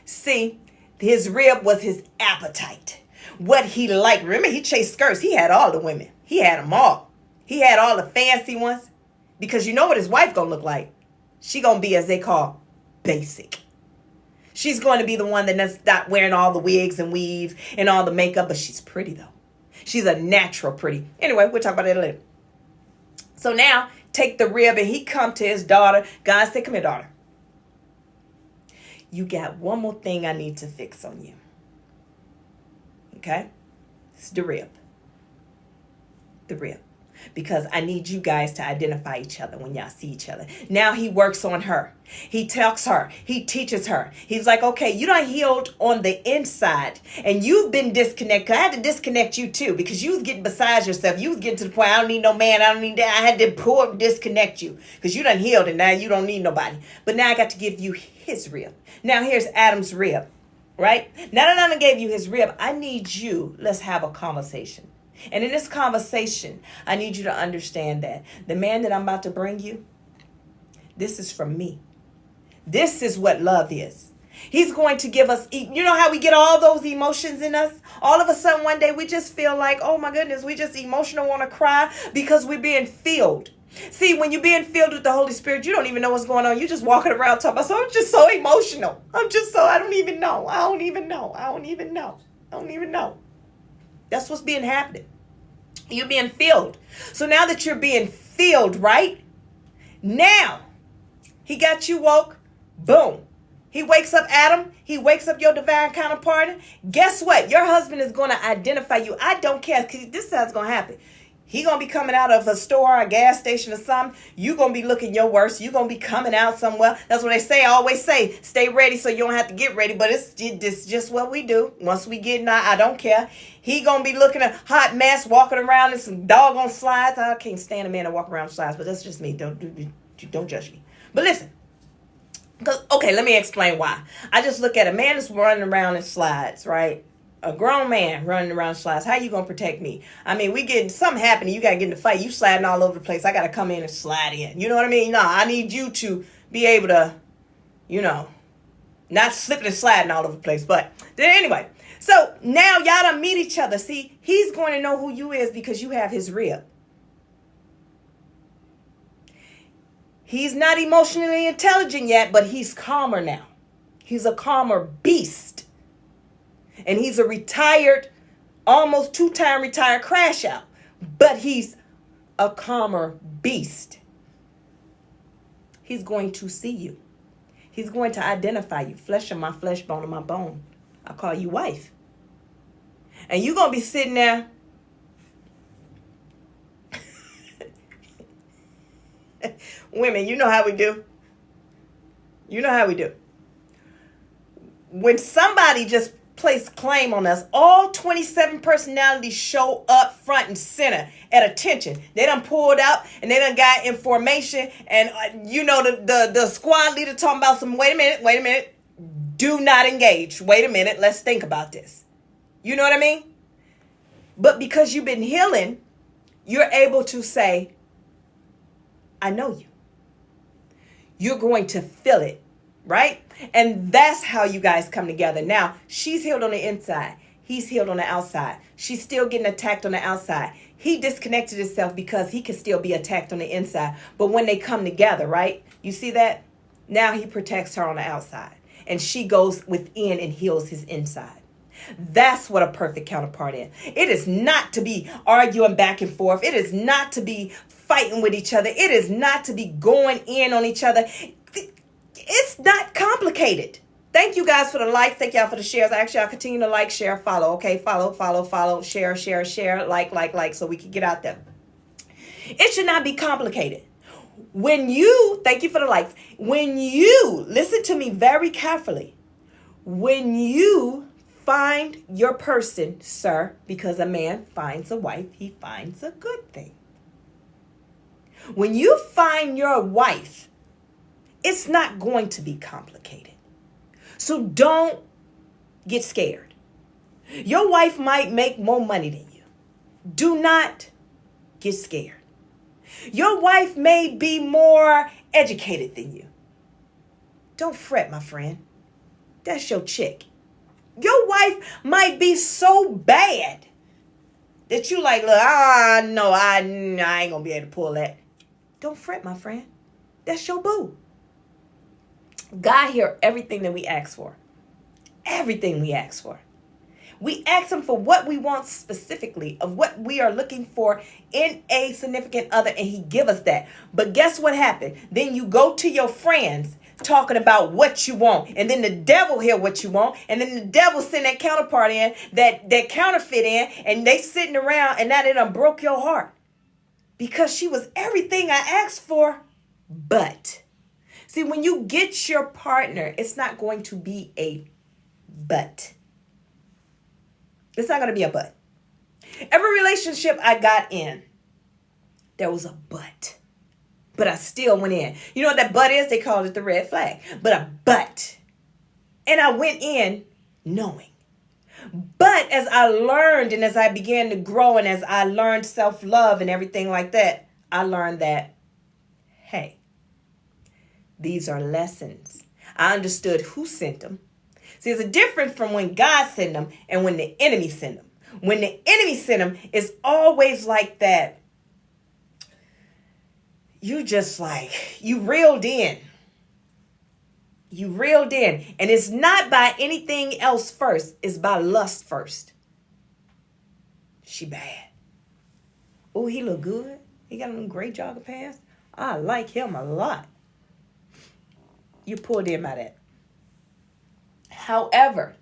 See, his rib was his appetite. What he liked. Remember, he chased skirts. He had all the women. He had them all. He had all the fancy ones. Because you know what his wife gonna look like. She gonna be, as they call, basic. She's going to be the one that's not wearing all the wigs and weaves and all the makeup, but she's pretty though. She's a natural pretty. Anyway, we'll talk about that later. So now, take the rib and he come to his daughter. God said, come here, daughter. You got one more thing I need to fix on you. Okay? It's the rib. The rib. Because I need you guys to identify each other when y'all see each other. Now he works on her. He tells her. He teaches her. He's like, okay, you done healed on the inside. And you've been disconnected. I had to disconnect you too. Because you was getting beside yourself. You was getting to the point, I don't need no man. I don't need that. I had to disconnect you. Because you done healed and now you don't need nobody. But now I got to give you his rib. Now here's Adam's rib. Right? Now that I done gave you his rib, I need you. Let's have a conversation. And in this conversation, I need you to understand that the man that I'm about to bring you, this is from me. This is what love is. He's going to give us, you know how we get all those emotions in us? All of a sudden one day we just feel like, oh my goodness, we just emotional, want to cry because we're being filled. See, when you're being filled with the Holy Spirit, you don't even know what's going on. You're just walking around talking about, so I'm just so emotional. I don't even know. That's what's being happening. You're being filled. So now that you're being filled, right? Now, he got you woke. Boom. He wakes up Adam. He wakes up your divine counterpart. Guess what? Your husband is going to identify you. I don't care, because this is how it's going to happen. He going to be coming out of a store, a gas station or something. You going to be looking your worst. You going to be coming out somewhere. That's what they say. I always say, stay ready so you don't have to get ready. But it's just what we do. Once we get in, I don't care. He going to be looking a hot mess, walking around in some doggone slides. I can't stand a man that walk around in slides, but that's just me. Don't judge me. But listen. Okay, let me explain why. I just look at a man that's running around in slides, right? A grown man running around slides. How you going to protect me? I mean, we getting something happening. You got to get in the fight. You sliding all over the place. I got to come in and slide in. You know what I mean? No, I need you to be able to, not slipping and sliding all over the place. But anyway, so now y'all done meet each other. See, he's going to know who you is because you have his rib. He's not emotionally intelligent yet, but he's calmer now. He's a calmer beast. And he's a retired, almost 2-time retired crash out. But he's a calmer beast. He's going to see you. He's going to identify you. Flesh of my flesh, bone of my bone. I call you wife. And you're going to be sitting there. Women, you know how we do. You know how we do. When somebody just place claim on us, all 27 personalities show up front and center at attention. They done pulled out and they done got information, and the squad leader talking about some, wait a minute, do not engage. Wait a minute, let's think about this. You know what I mean? But because you've been healing, you're able to say, I know you. You're going to feel it. Right? And that's how you guys come together. Now, she's healed on the inside. He's healed on the outside. She's still getting attacked on the outside. He disconnected himself because he can still be attacked on the inside. But when they come together, right? You see that? Now he protects her on the outside. And she goes within and heals his inside. That's what a perfect counterpart is. It is not to be arguing back and forth. It is not to be fighting with each other. It is not to be going in on each other. It's not complicated. Thank you guys for the likes. Thank y'all for the shares. Actually, I'll continue to like, share, follow. Okay, follow, share, like, so we can get out there. It should not be complicated. Thank you for the likes. When you, listen to me very carefully. When you find your person, sir, because a man finds a wife, he finds a good thing. When you find your wife, it's not going to be complicated. So don't get scared. Your wife might make more money than you. Do not get scared. Your wife may be more educated than you. Don't fret, my friend. That's your chick. Your wife might be so bad that you like, look, no, I ain't gonna be able to pull that. Don't fret, my friend. That's your boo. God hears everything that we ask for. Everything we ask for. We ask him for what we want specifically, of what we are looking for in a significant other, and he give us that. But guess what happened? Then you go to your friends talking about what you want, and then the devil hear what you want, and then the devil send that counterpart in, that counterfeit in, and they sitting around, and now they done broke your heart. Because she was everything I asked for, but. See, when you get your partner, it's not going to be a but. It's not going to be a but. Every relationship I got in, there was a but. But I still went in. You know what that but is? They call it the red flag. But a but. And I went in knowing. But as I learned and as I began to grow and as I learned self-love and everything like that, I learned that, hey, these are lessons. I understood who sent them. See, it's a difference from when God sent them and when the enemy sent them. When the enemy sent them, it's always like that. You just like, you reeled in. You reeled in. And it's not by anything else first. It's by lust first. She bad. Oh, he look good. He got a great jogger pants. I like him a lot. You pulled in by that. However,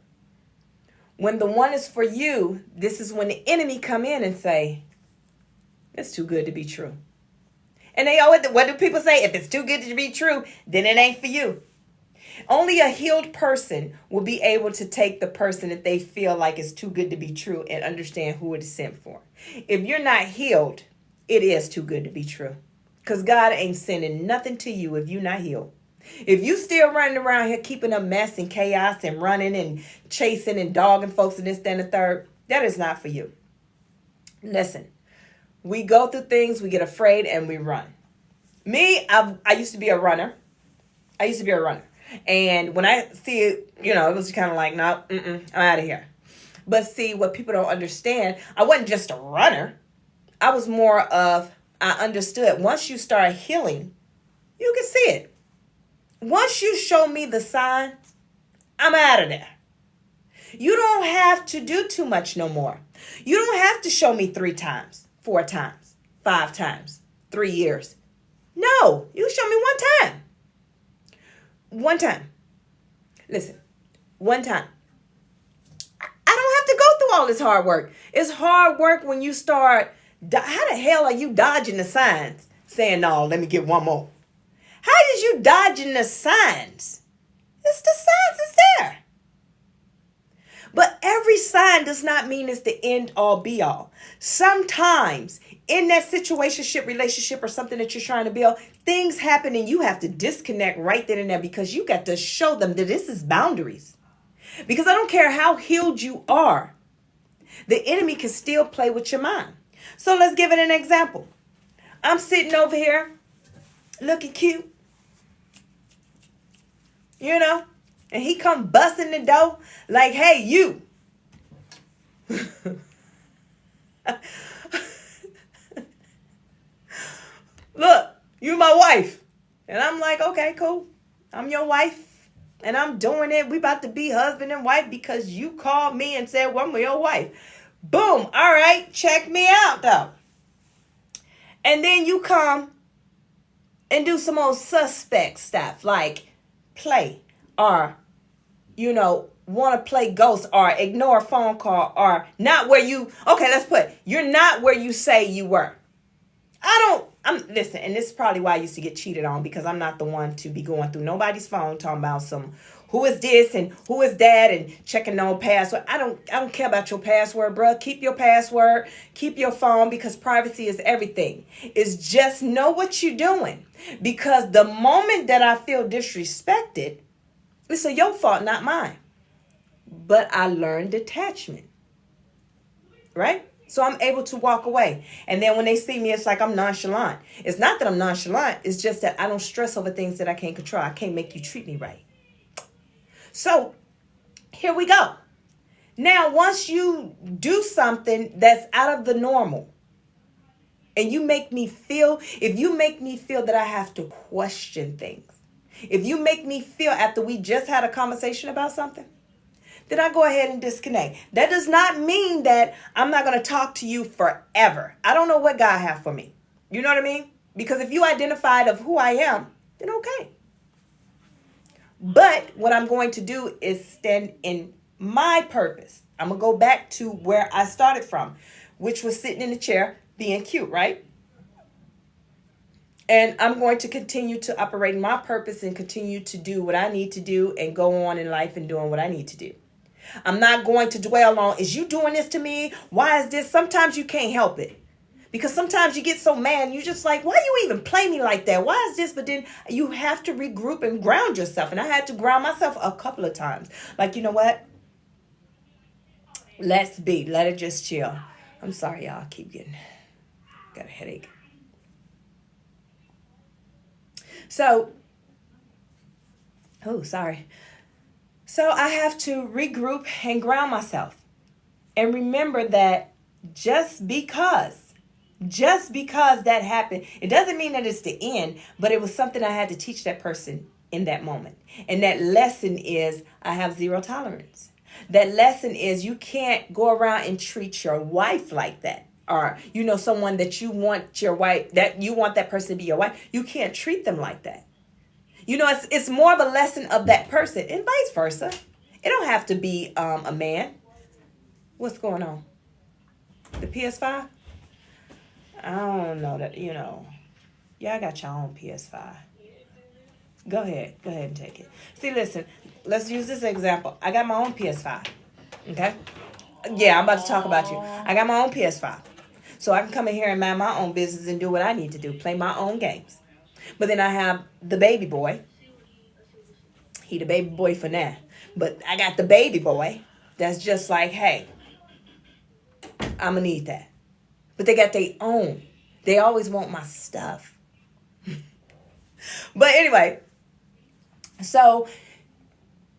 when the one is for you, this is when the enemy come in and say, it's too good to be true. And they always, what do people say? If it's too good to be true, then it ain't for you. Only a healed person will be able to take the person that they feel like is too good to be true and understand who it is sent for. If you're not healed, it is too good to be true. Because God ain't sending nothing to you if you're not healed. If you still running around here keeping a mess and chaos and running and chasing and dogging folks and this, that, and the third, that is not for you. Listen, we go through things, we get afraid, and we run. Me, I used to be a runner. And when I see it, it was kind of like, no, I'm out of here. But see, what people don't understand, I wasn't just a runner. I was more of, I understood. Once you start healing, you can see it. Once you show me the sign, I'm out of there. You don't have to do too much no more. You don't have to show me 3 times, 4 times, 5 times, 3 years. No, you show me 1 time. 1 time. Listen, 1 time. I don't have to go through all this hard work. It's hard work when you start. How the hell are you dodging the signs? Saying, no, let me get one more. How is you dodging the signs? It's the signs is there. But every sign does not mean it's the end all be all. Sometimes in that situationship, relationship, or something that you're trying to build, things happen and you have to disconnect right then and there because you got to show them that this is boundaries. Because I don't care how healed you are, the enemy can still play with your mind. So let's give it an example. I'm sitting over here looking cute. And he come busting the door like, hey, you. Look, you my wife. And I'm like, okay, cool. I'm your wife. And I'm doing it. We about to be husband and wife because you called me and said, well, I'm your wife. Boom. All right. Check me out, though. And then you come and do some old suspect stuff like play or, want to play ghost or ignore a phone call or not where you, okay, let's put, you're not where you say you were. Listen, and this is probably why I used to get cheated on because I'm not the one to be going through nobody's phone talking about some who is this and who is that and checking on password. I don't care about your password, bro. Keep your password, keep your phone because privacy is everything. It's just know what you're doing because the moment that I feel disrespected, it's your fault, not mine. But I learned detachment, right? So I'm able to walk away. And then when they see me, it's like I'm nonchalant. It's not that I'm nonchalant. It's just that I don't stress over things that I can't control. I can't make you treat me right. So Here we go. Now, once you do something that's out of the normal, and you make me feel, if you make me feel that I have to question things, if you make me feel after we just had a conversation about something, then I go ahead and disconnect. That does not mean that I'm not going to talk to you forever. I don't know what God has for me. You know what I mean? Because if you identified of who I am, then okay. But what I'm going to do is stand in my purpose. I'm going to go back to where I started from, which was sitting in the chair being cute, right? And I'm going to continue to operate my purpose and continue to do what I need to do and go on in life and doing what I need to do. I'm not going to dwell on, is you doing this to me? Why is this? Sometimes you can't help it. Because sometimes you get so mad and you're just like, why you even play me like that? Why is this? But then you have to regroup and ground yourself. And I had to ground myself a couple of times. Like, you know what? Let it just chill. I'm sorry, y'all. Got a headache. So I have to regroup and ground myself and remember that just because that happened, it doesn't mean that it's the end, but it was something I had to teach that person in that moment. And that lesson is I have zero tolerance. That lesson is you can't go around and treat your wife like that. Or, someone that you want your wife, that you want that person to be your wife. You can't treat them like that. It's more of a lesson of that person and vice versa. It don't have to be a man. What's going on? The PS5? I don't know that, Y'all got your own PS5. Go ahead and take it. See, listen, let's use this example. I got my own PS5. Okay? Yeah, I'm about to talk about you. I got my own PS5. So I can come in here and mind my own business and do what I need to do. Play my own games. But then I have the baby boy. He the baby boy for now. But I got the baby boy that's just like, hey, I'm going to need that. But they got their own. They always want my stuff. But anyway, so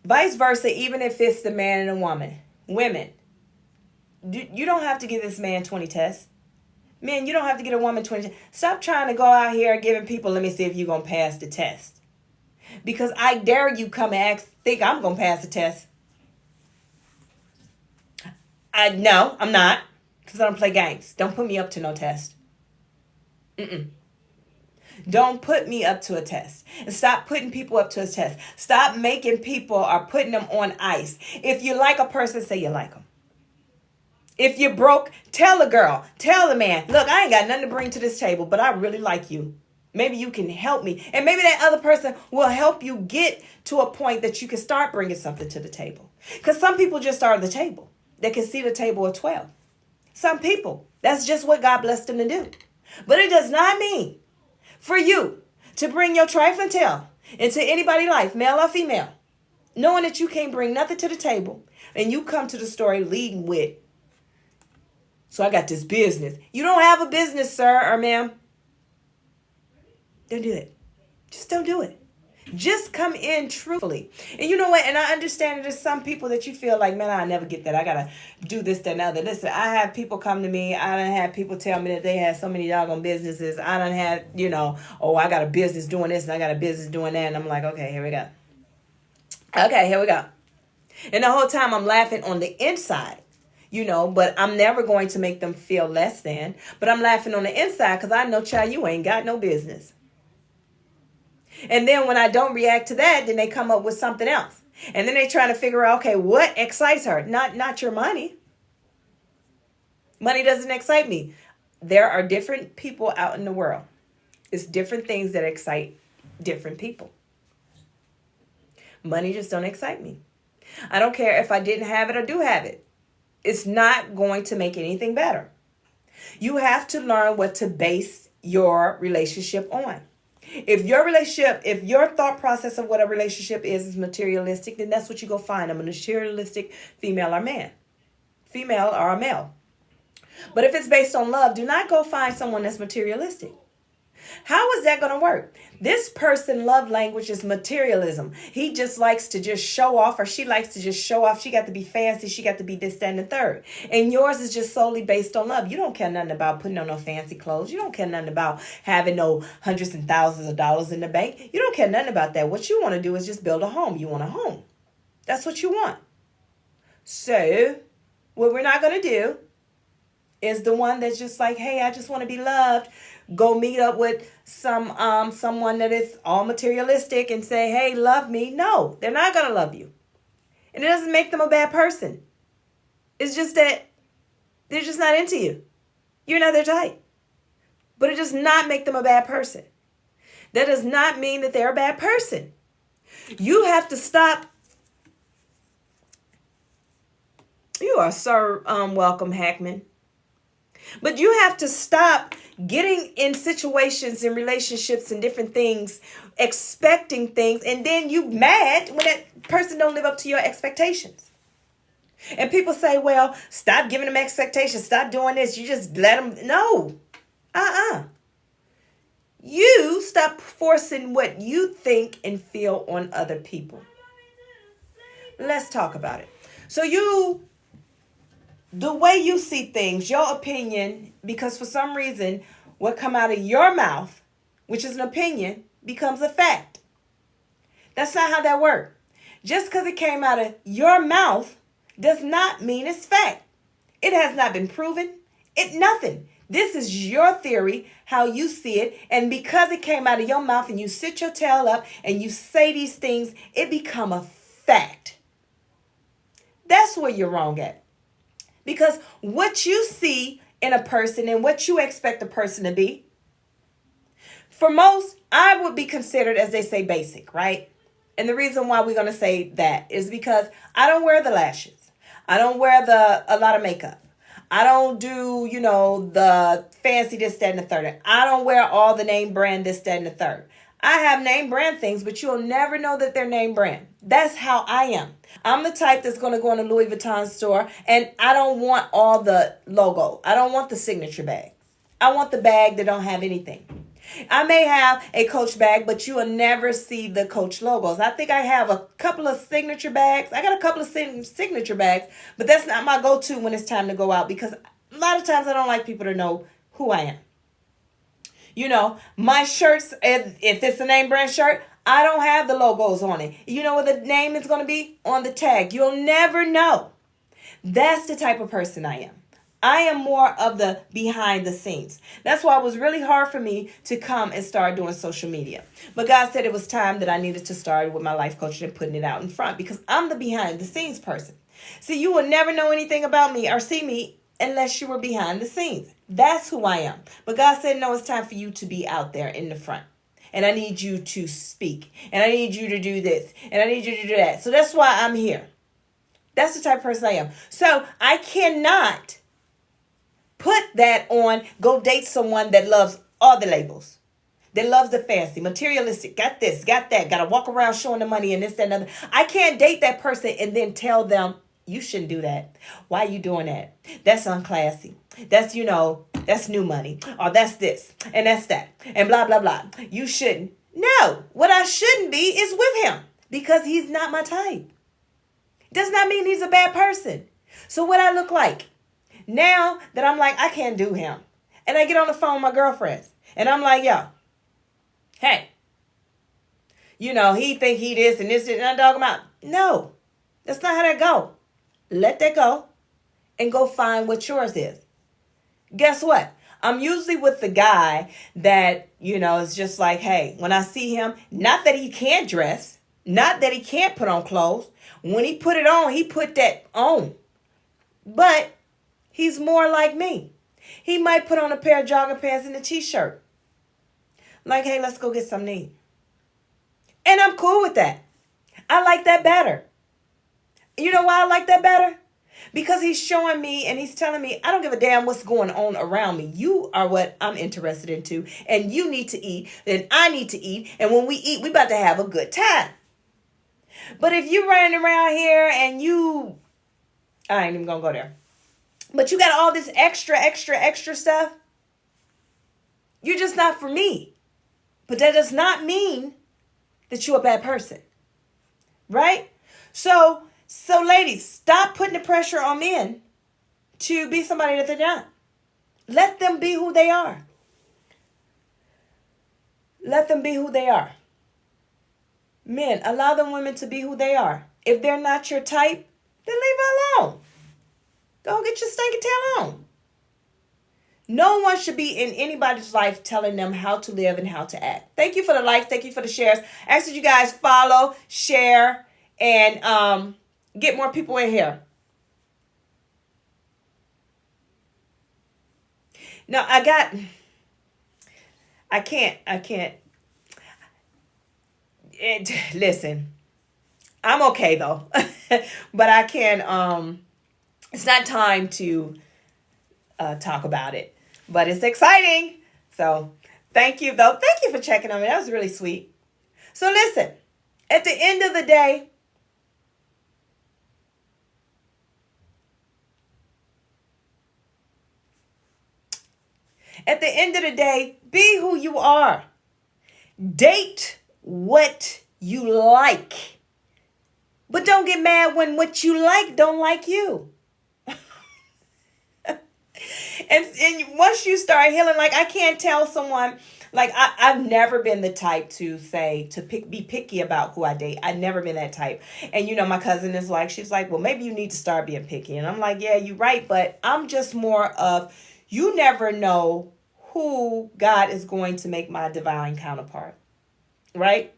vice versa, even if it's the man and the woman. Women, you don't have to give this man 20 tests. Men, you don't have to get a woman 20 tests. Stop trying to go out here giving people, let me see if you're going to pass the test. Because I dare you come and think I'm going to pass the test. No, I'm not. Because I don't play games. Don't put me up to no test. Don't put me up to a test. And stop putting people up to a test. Stop making people or putting them on ice. If you like a person, say you like them. If you're broke, tell a girl, tell the man, look, I ain't got nothing to bring to this table, but I really like you. Maybe you can help me. And maybe that other person will help you get to a point that you can start bringing something to the table. Because some people just are at the table. They can see the table of 12. Some people, that's just what God blessed them to do. But it does not mean for you to bring your trifling tale into anybody's life, male or female, knowing that you can't bring nothing to the table and you come to the story leading with, so I got this business. You don't have a business, sir or ma'am. Don't do it. Just don't do it. Just come in truthfully. And you know what? And I understand there's some people that you feel like, man, I never get that. I got to do this, that, and other. Listen, I have people come to me. I done had people tell me that they had so many doggone businesses. I done had, I got a business doing this and I got a business doing that. And I'm like, okay, here we go. Okay, here we go. And the whole time I'm laughing on the inside. But I'm never going to make them feel less than. But I'm laughing on the inside because I know, child, you ain't got no business. And then when I don't react to that, then they come up with something else. And then they try to figure out, okay, what excites her? Not your money. Money doesn't excite me. There are different people out in the world. It's different things that excite different people. Money just don't excite me. I don't care if I didn't have it or do have it. It's not going to make anything better. You have to learn what to base your relationship on. If your thought process of what a relationship is materialistic, then that's what you go find. I'm a materialistic female or man. Female or a male. But if it's based on love, do not go find someone that's materialistic. How is that going to work? This person love language is materialism. He just likes to just show off, or she likes to just show off. She got to be fancy. She got to be this, that, and the third. And yours is just solely based on love. You don't care nothing about putting on no fancy clothes. You don't care nothing about having no hundreds and thousands of dollars in the bank. You don't care nothing about that. What you want to do is just build a home. You want a home. That's what you want. So what we're not going to do is the one that's just like, hey, I just want to be loved. Go meet up with someone that is all materialistic and say, hey, love me. No, they're not going to love you. And it doesn't make them a bad person. It's just that they're just not into you. You're not their type. But it does not make them a bad person. That does not mean that they're a bad person. You have to stop. You are so welcome, Hackman. But you have to stop getting in situations and relationships and different things, expecting things, and then you mad when that person don't live up to your expectations. And people say, well, stop giving them expectations. Stop doing this. You just let them. No. You stop forcing what you think and feel on other people. Let's talk about it. So the way you see things, your opinion, because for some reason, what come out of your mouth, which is an opinion, becomes a fact. That's not how that works. Just because it came out of your mouth does not mean it's fact. It has not been proven. Nothing. This is your theory, how you see it. And because it came out of your mouth and you sit your tail up and you say these things, it become a fact. That's where you're wrong at. Because what you see in a person and what you expect a person to be, for most, I would be considered, as they say, basic, right? And the reason why we're going to say that is because I don't wear the lashes. I don't wear a lot of makeup. I don't do, the fancy this, that, and the third. I don't wear all the name brand this, that, and the third. I have name brand things, but you'll never know that they're name brand. That's how I am. I'm the type that's going to go in a Louis Vuitton store, and I don't want all the logo. I don't want the signature bag. I want the bag that don't have anything. I may have a Coach bag, but you will never see the Coach logos. I think I have a couple of signature bags. I got a couple of signature bags, but that's not my go-to when it's time to go out, because a lot of times I don't like people to know who I am. My shirts, if it's a name brand shirt, I don't have the logos on it. You know what the name is going to be? On the tag. You'll never know. That's the type of person I am. I am more of the behind the scenes. That's why it was really hard for me to come and start doing social media. But God said it was time that I needed to start with my life coaching and putting it out in front, because I'm the behind the scenes person. See, you will never know anything about me or see me unless you were behind the scenes. That's who I am. But God said, no, it's time for you to be out there in the front. And I need you to speak. And I need you to do this. And I need you to do that. So that's why I'm here. That's the type of person I am. So I cannot put that on, go date someone that loves all the labels. That loves the fancy, materialistic, got this, got that, got to walk around showing the money and this, that, and other. I can't date that person and then tell them, you shouldn't do that. Why are you doing that? That's unclassy. That's, that's new money. Or that's this and that's that. And blah, blah, blah. You shouldn't. No, what I shouldn't be is with him, because he's not my type. Does not mean he's a bad person. So what I look like now that I'm like, I can't do him. And I get on the phone with my girlfriends and I'm like, yo, hey, he think he this and this and I'm talking about. No, that's not how that go. Let that go and go find what yours is. Guess what? I'm usually with the guy that, is just like, hey, when I see him, not that he can't dress, not that he can't put on clothes. When he put it on, he put that on. But he's more like me. He might put on a pair of jogging pants and a t-shirt. Like, hey, let's go get something to eat. And I'm cool with that. I like that better. You know why I like that better? Because he's showing me and he's telling me, I don't give a damn what's going on around me. You are what I'm interested into. And you need to eat. And I need to eat. And when we eat, we about to have a good time. But if you're running around here and I ain't even going to go there. But you got all this extra stuff. You're just not for me. But that does not mean that you're a bad person. Right? So ladies, stop putting the pressure on men to be somebody that they're not. Let them be who they are. Let them be who they are. Men, allow them women to be who they are. If they're not your type, then leave her alone. Go get your stinking tail on. No one should be in anybody's life telling them how to live and how to act. Thank you for the likes. Thank you for the shares. I ask that you guys follow, share, and get more people in here. Now, I can't. Listen, I'm okay though. But I can, it's not time to talk about it. But it's exciting. So thank you though. Thank you for checking on me. That was really sweet. So listen, at the end of the day, be who you are. Date what you like. But don't get mad when what you like don't like you. And once you start healing, like I can't tell someone, like I've never been the type to say, be picky about who I date. I've never been that type. And my cousin is like, she's like, well, maybe you need to start being picky. And I'm like, yeah, you're right. But I'm just more of, you never know who God is going to make my divine counterpart. Right?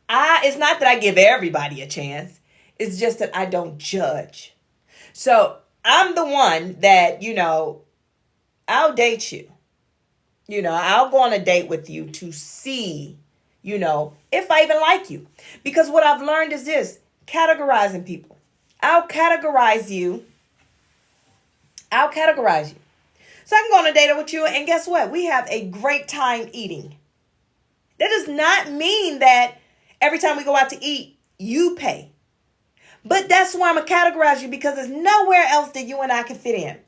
It's not that I give everybody a chance. It's just that I don't judge. So I'm the one that, I'll date you. I'll go on a date with you to see, if I even like you. Because what I've learned is this, categorizing people. I'll categorize you. So I can go on a date with you, and guess what? We have a great time eating. That does not mean that every time we go out to eat, you pay. But that's why I'm going to categorize you, because there's nowhere else that you and I can fit in.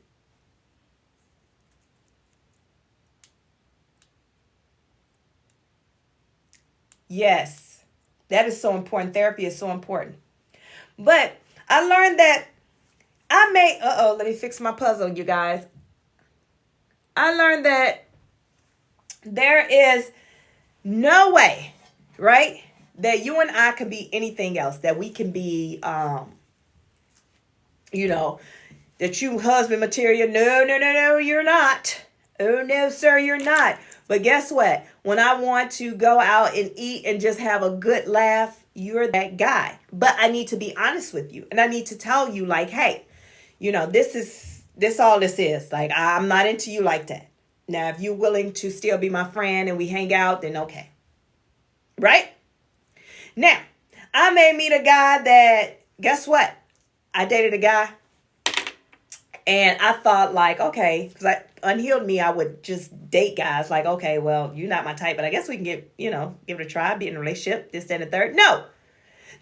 Yes, that is so important. Therapy is so important. But I learned that let me fix my puzzle, you guys. I learned that there is no way, right, that you and I can be anything else, that we can be, that you husband material. No, you're not. Oh, no, sir, you're not. But guess what? When I want to go out and eat and just have a good laugh, you're that guy. But I need to be honest with you. And I need to tell you, like, hey, this all this is. Like, I'm not into you like that. Now, if you're willing to still be my friend and we hang out, then okay. Right? Now, I may meet a guy that, guess what? I dated a guy and I thought like, okay, because unhealed me, I would just date guys like, okay, well, you're not my type, but I guess we can give it a try, be in a relationship, this, that, and the third. No,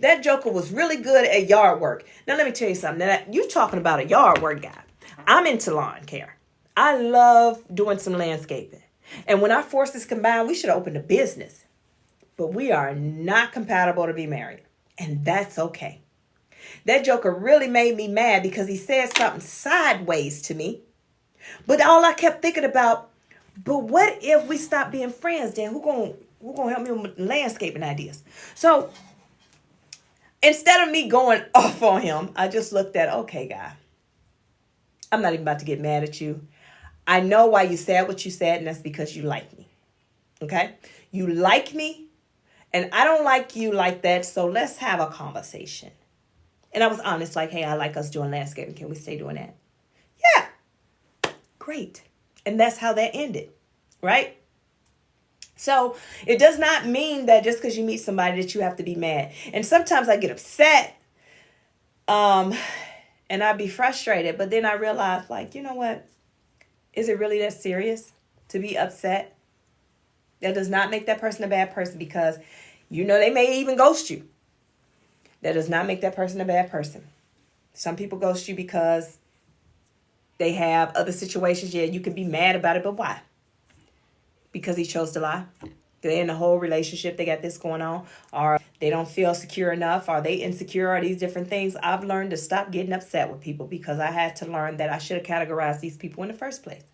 that joker was really good at yard work. Now, let me tell you something. Now, you talking about a yard work guy. I'm into lawn care. I love doing some landscaping. And when our forces combine, we should open a business. But we are not compatible to be married. And that's okay. That joker really made me mad because he said something sideways to me. But all I kept thinking about, but what if we stop being friends then? Who gonna help me with landscaping ideas? So instead of me going off on him, I just looked at, okay, guy, I'm not even about to get mad at you. I know why you said what you said, and that's because you like me. Okay? You like me, and I don't like you like that, so let's have a conversation. And I was honest, like, hey, I like us doing landscaping. Can we stay doing that? Yeah. Great. And that's how that ended, right? So it does not mean that just because you meet somebody that you have to be mad. And sometimes I get upset, and I'd be frustrated, but then I realize, like, you know what? Is it really that serious to be upset? That does not make that person a bad person, because they may even ghost you. That does not make that person a bad person. Some people ghost you because they have other situations. Yeah, you can be mad about it, but why? Because he chose to lie? They're in a whole relationship, they got this going on, or they don't feel secure enough, are they insecure, or these different things. I've learned to stop getting upset with people because I had to learn that I should have categorized these people in the first place.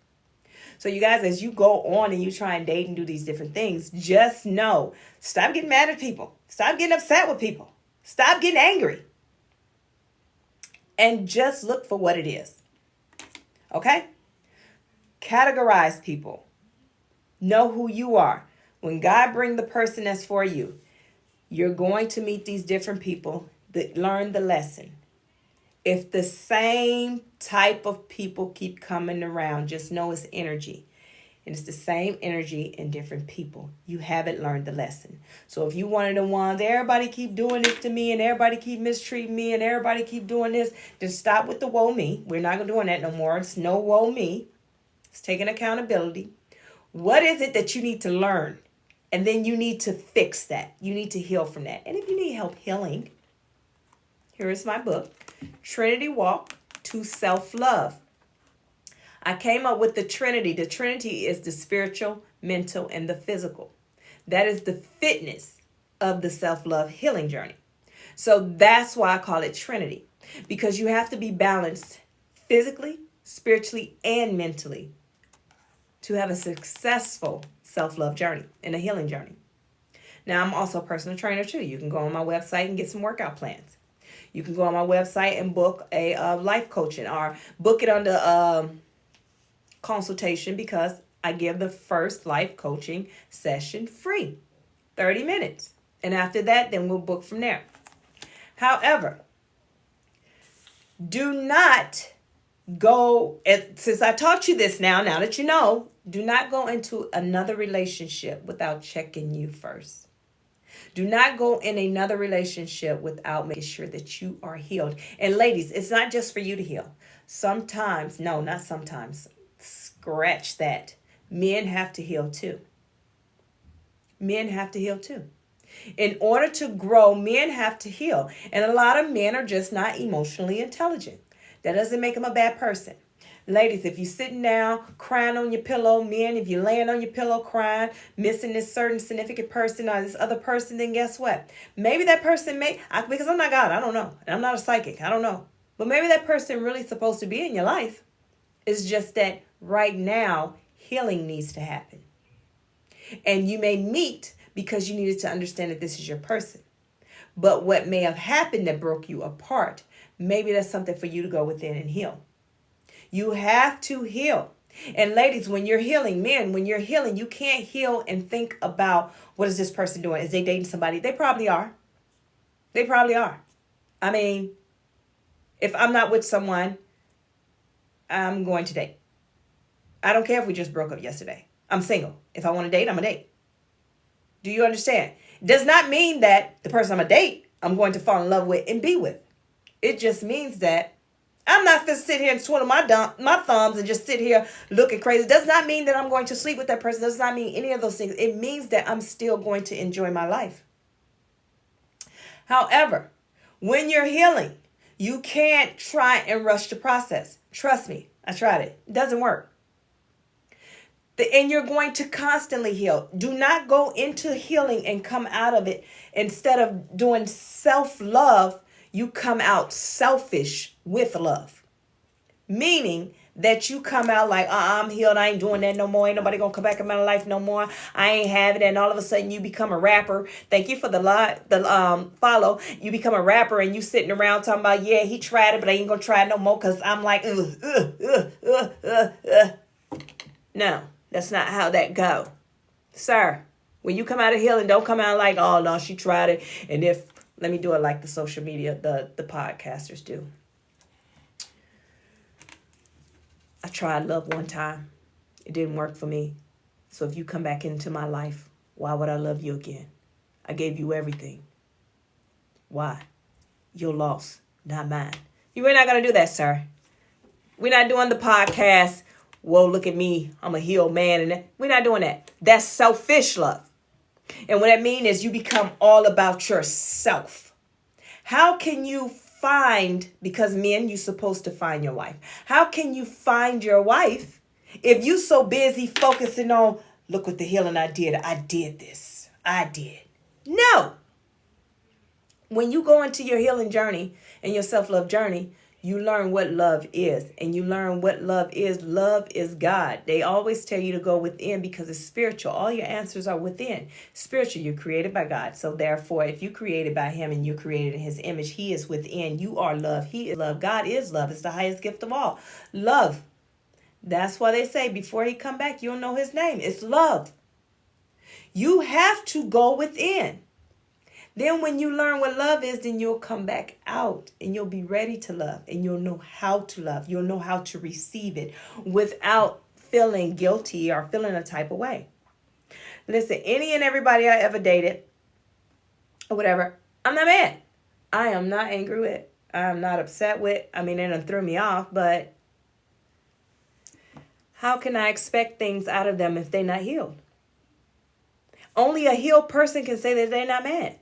So you guys, as you go on and you try and date and do these different things, just know, stop getting mad at people. Stop getting upset with people. Stop getting angry. And just look for what it is. Okay? Categorize people. Know who you are. When God brings the person that's for you, you're going to meet these different people that learn the lesson. If the same type of people keep coming around, just know it's energy. And it's the same energy in different people. You haven't learned the lesson. So if you one of the ones, everybody keep doing this to me and everybody keep mistreating me and everybody keep doing this, then stop with the woe me. We're not doing that no more. It's no woe me. It's taking accountability. What is it that you need to learn? And then you need to fix that. You need to heal from that. And if you need help healing, here is my book, Trinity Walk to Self-Love. I came up with the Trinity. The Trinity is the spiritual, mental, and the physical. That is the fitness of the self-love healing journey. So that's why I call it Trinity, because you have to be balanced physically, spiritually, and mentally to have a successful self-love journey and a healing journey. Now, I'm also a personal trainer too. You can go on my website and get some workout plans. You can go on my website and book a life coaching or book it under consultation, because I give the first life coaching session free, 30 minutes. And after that, then we'll book from there. However, do not go, since I taught you this now that you know, do not go into another relationship without checking you first. Do not go in another relationship without making sure that you are healed. And ladies, it's not just for you to heal. Sometimes, no, not sometimes. Scratch that. Men have to heal too. Men have to heal too. In order to grow, men have to heal. And a lot of men are just not emotionally intelligent. That doesn't make them a bad person. Ladies, if you're sitting down crying on your pillow, men, if you're laying on your pillow crying, missing this certain significant person or this other person, then guess what? Maybe that person because I'm not God, I don't know. And I'm not a psychic, I don't know. But maybe that person really supposed to be in your life. It's just that right now, healing needs to happen. And you may meet because you needed to understand that this is your person. But what may have happened that broke you apart, maybe that's something for you to go within and heal. You have to heal. And ladies, when you're healing, men, when you're healing, you can't heal and think about, what is this person doing? Is they dating somebody? They probably are. They probably are. I mean, if I'm not with someone, I'm going to date. I don't care if we just broke up yesterday. I'm single. If I want to date, I'm going to date. Do you understand? It does not mean that the person I'm going to date, I'm going to fall in love with and be with. It just means that I'm not going to sit here and twiddle my thumbs and just sit here looking crazy. It does not mean that I'm going to sleep with that person. It does not mean any of those things. It means that I'm still going to enjoy my life. However, when you're healing, you can't try and rush the process. Trust me, I tried it. It doesn't work. And you're going to constantly heal. Do not go into healing and come out of it. Instead of doing self-love, you come out selfish with love. Meaning that you come out like, I'm healed. I ain't doing that no more. Ain't nobody going to come back in my life no more. I ain't having it. And all of a sudden you become a rapper. Thank you for the follow. You become a rapper and you sitting around talking about, yeah, he tried it, but I ain't going to try it no more because I'm like, No, that's not how that go. Sir, when you come out of healing, don't come out like, oh, no, she tried it. And let me do it like the social media, the podcasters do. I tried love one time. It didn't work for me. So if you come back into my life, why would I love you again? I gave you everything. Why? Your loss, not mine. You are not going to do that, sir. We're not doing the podcast, whoa, look at me, I'm a healed man. And we're not doing that. That's selfish love. And what I mean is you become all about yourself. How can you find, because men, you're supposed to find your wife. How can you find your wife if you so busy focusing on look what the healing I did. I did this. I did. No. When you go into your healing journey and your self-love journey, you learn what love is. And you learn what love is. Love is God. They always tell you to go within because it's spiritual. All your answers are within. Spiritual, you're created by God. So therefore, if you're created by him and you're created in his image, he is within. You are love. He is love. God is love. It's the highest gift of all. Love. That's why they say before he come back, you'll know his name. It's love. You have to go within. Then when you learn what love is, then you'll come back out and you'll be ready to love and you'll know how to love. You'll know how to receive it without feeling guilty or feeling a type of way. Listen, any and everybody I ever dated or whatever, I'm not mad. I am not angry with. I'm not upset with. I mean, it done threw me off, but how can I expect things out of them if they're not healed? Only a healed person can say that they're not mad.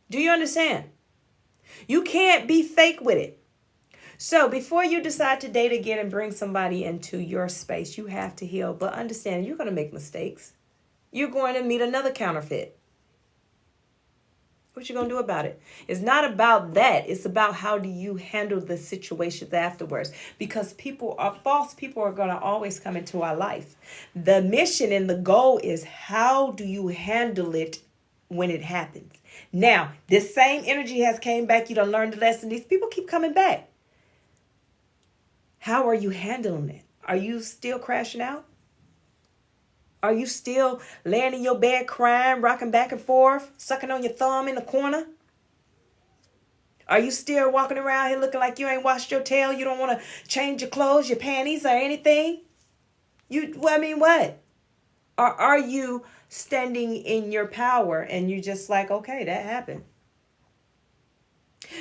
Do you understand? You can't be fake with it. So before you decide to date again and bring somebody into your space, you have to heal. But understand, you're going to make mistakes. You're going to meet another counterfeit. What you going to do about it? It's not about that. It's about how do you handle the situations afterwards. Because false people are going to always come into our life. The mission and the goal is how do you handle it when it happens. Now, this same energy has came back. You done learned the lesson. These people keep coming back. How are you handling it? Are you still crashing out? Are you still laying in your bed crying, rocking back and forth, sucking on your thumb in the corner? Are you still walking around here looking like you ain't washed your tail? You don't want to change your clothes, your panties, or anything? What? Or are you standing in your power and you just like, okay, that happened?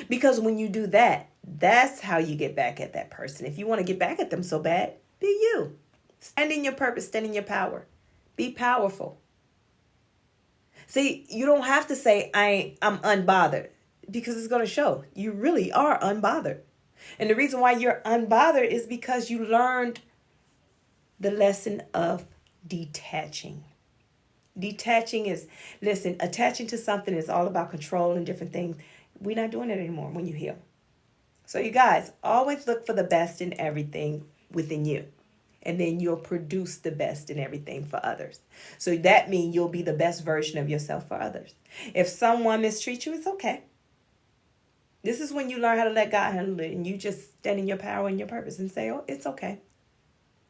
Because when you do that, that's how you get back at that person. If you want to get back at them so bad, be you. Stand in your purpose, stand in your power. Be powerful. See, you don't have to say I'm unbothered because it's going to show you really are unbothered. And the reason why you're unbothered is because you learned the lesson of detaching. Detaching is, listen, attaching to something is all about control and different things. We're not doing it anymore when you heal. So you guys, always look for the best in everything within you. And then you'll produce the best in everything for others. So that means you'll be the best version of yourself for others. If someone mistreats you, it's okay. This is when you learn how to let God handle it. And you just stand in your power and your purpose and say, oh, it's okay.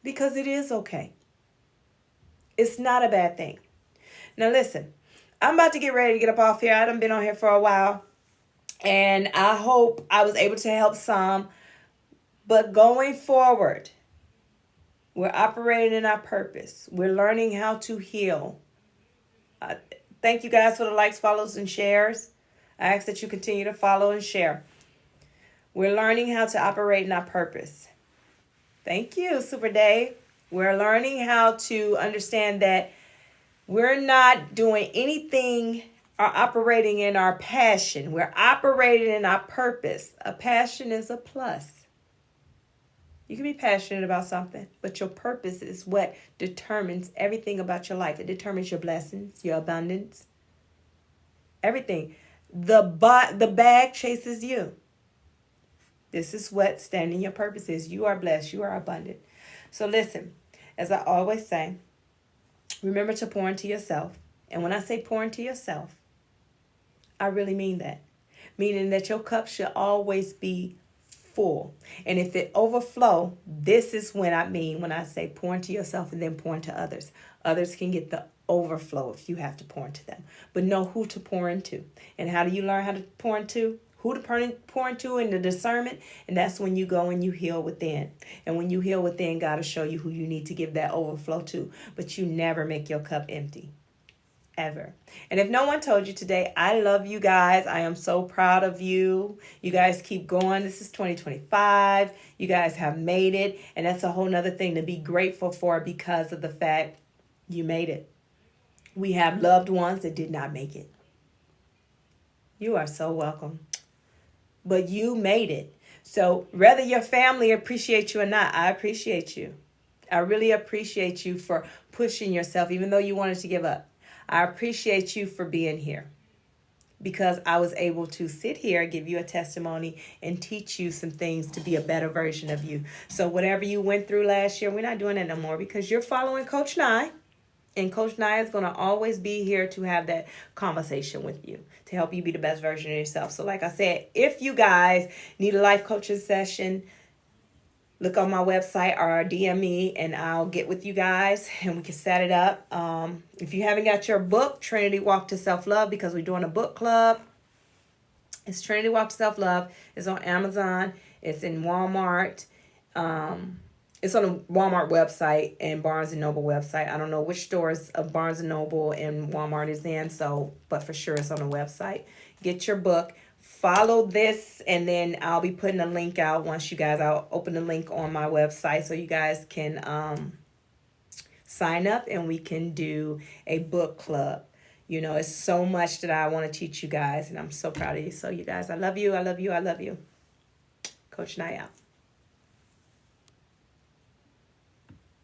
Because it is okay. It's not a bad thing. Now listen, I'm about to get ready to get up off here. I done been on here for a while. And I hope I was able to help some. But going forward, we're operating in our purpose. We're learning how to heal. Thank you guys for the likes, follows, and shares. I ask that you continue to follow and share. We're learning how to operate in our purpose. Thank you, Super Dave. We're learning how to understand that we're not doing anything or operating in our passion. We're operating in our purpose. A passion is a plus. You can be passionate about something, but your purpose is what determines everything about your life. It determines your blessings, your abundance, everything. The bag chases you. This is what standing your purpose is. You are blessed. You are abundant. So listen, as I always say, remember to pour into yourself. And when I say pour into yourself, I really mean that. Meaning that your cup should always be full. And if it overflow, this is when I say pour into yourself and then pour into others. Others can get the overflow if you have to pour into them. But know who to pour into. And how do you learn how to pour into? Who to pour into in the discernment. And that's when you go and you heal within. And when you heal within, God will show you who you need to give that overflow to. But you never make your cup empty. Ever. And if no one told you today, I love you guys. I am so proud of you. You guys keep going. This is 2025. You guys have made it. And that's a whole nother thing to be grateful for because of the fact you made it. We have loved ones that did not make it. You are so welcome. But you made it. So whether your family appreciates you or not, I appreciate you. I really appreciate you for pushing yourself, even though you wanted to give up. I appreciate you for being here because I was able to sit here, give you a testimony, and teach you some things to be a better version of you. So whatever you went through last year, we're not doing that no more because you're following Coach Nye. And Coach Nye is going to always be here to have that conversation with you, to help you be the best version of yourself. So like I said, if you guys need a life coaching session, look on my website or DM me and I'll get with you guys and we can set it up. If you haven't got your book, Trinity Walk to Self-Love, because we're doing a book club, it's Trinity Walk to Self-Love. It's on Amazon. It's in Walmart. It's on the Walmart website and Barnes & Noble website. I don't know which stores of Barnes & Noble and Walmart is in, but for sure it's on the website. Get your book. Follow this, and then I'll be putting a link out once you guys, I'll open the link on my website so you guys can sign up and we can do a book club. You know, it's so much that I want to teach you guys, and I'm so proud of you. So you guys, I love you. I love you. I love you. Coach Nye out.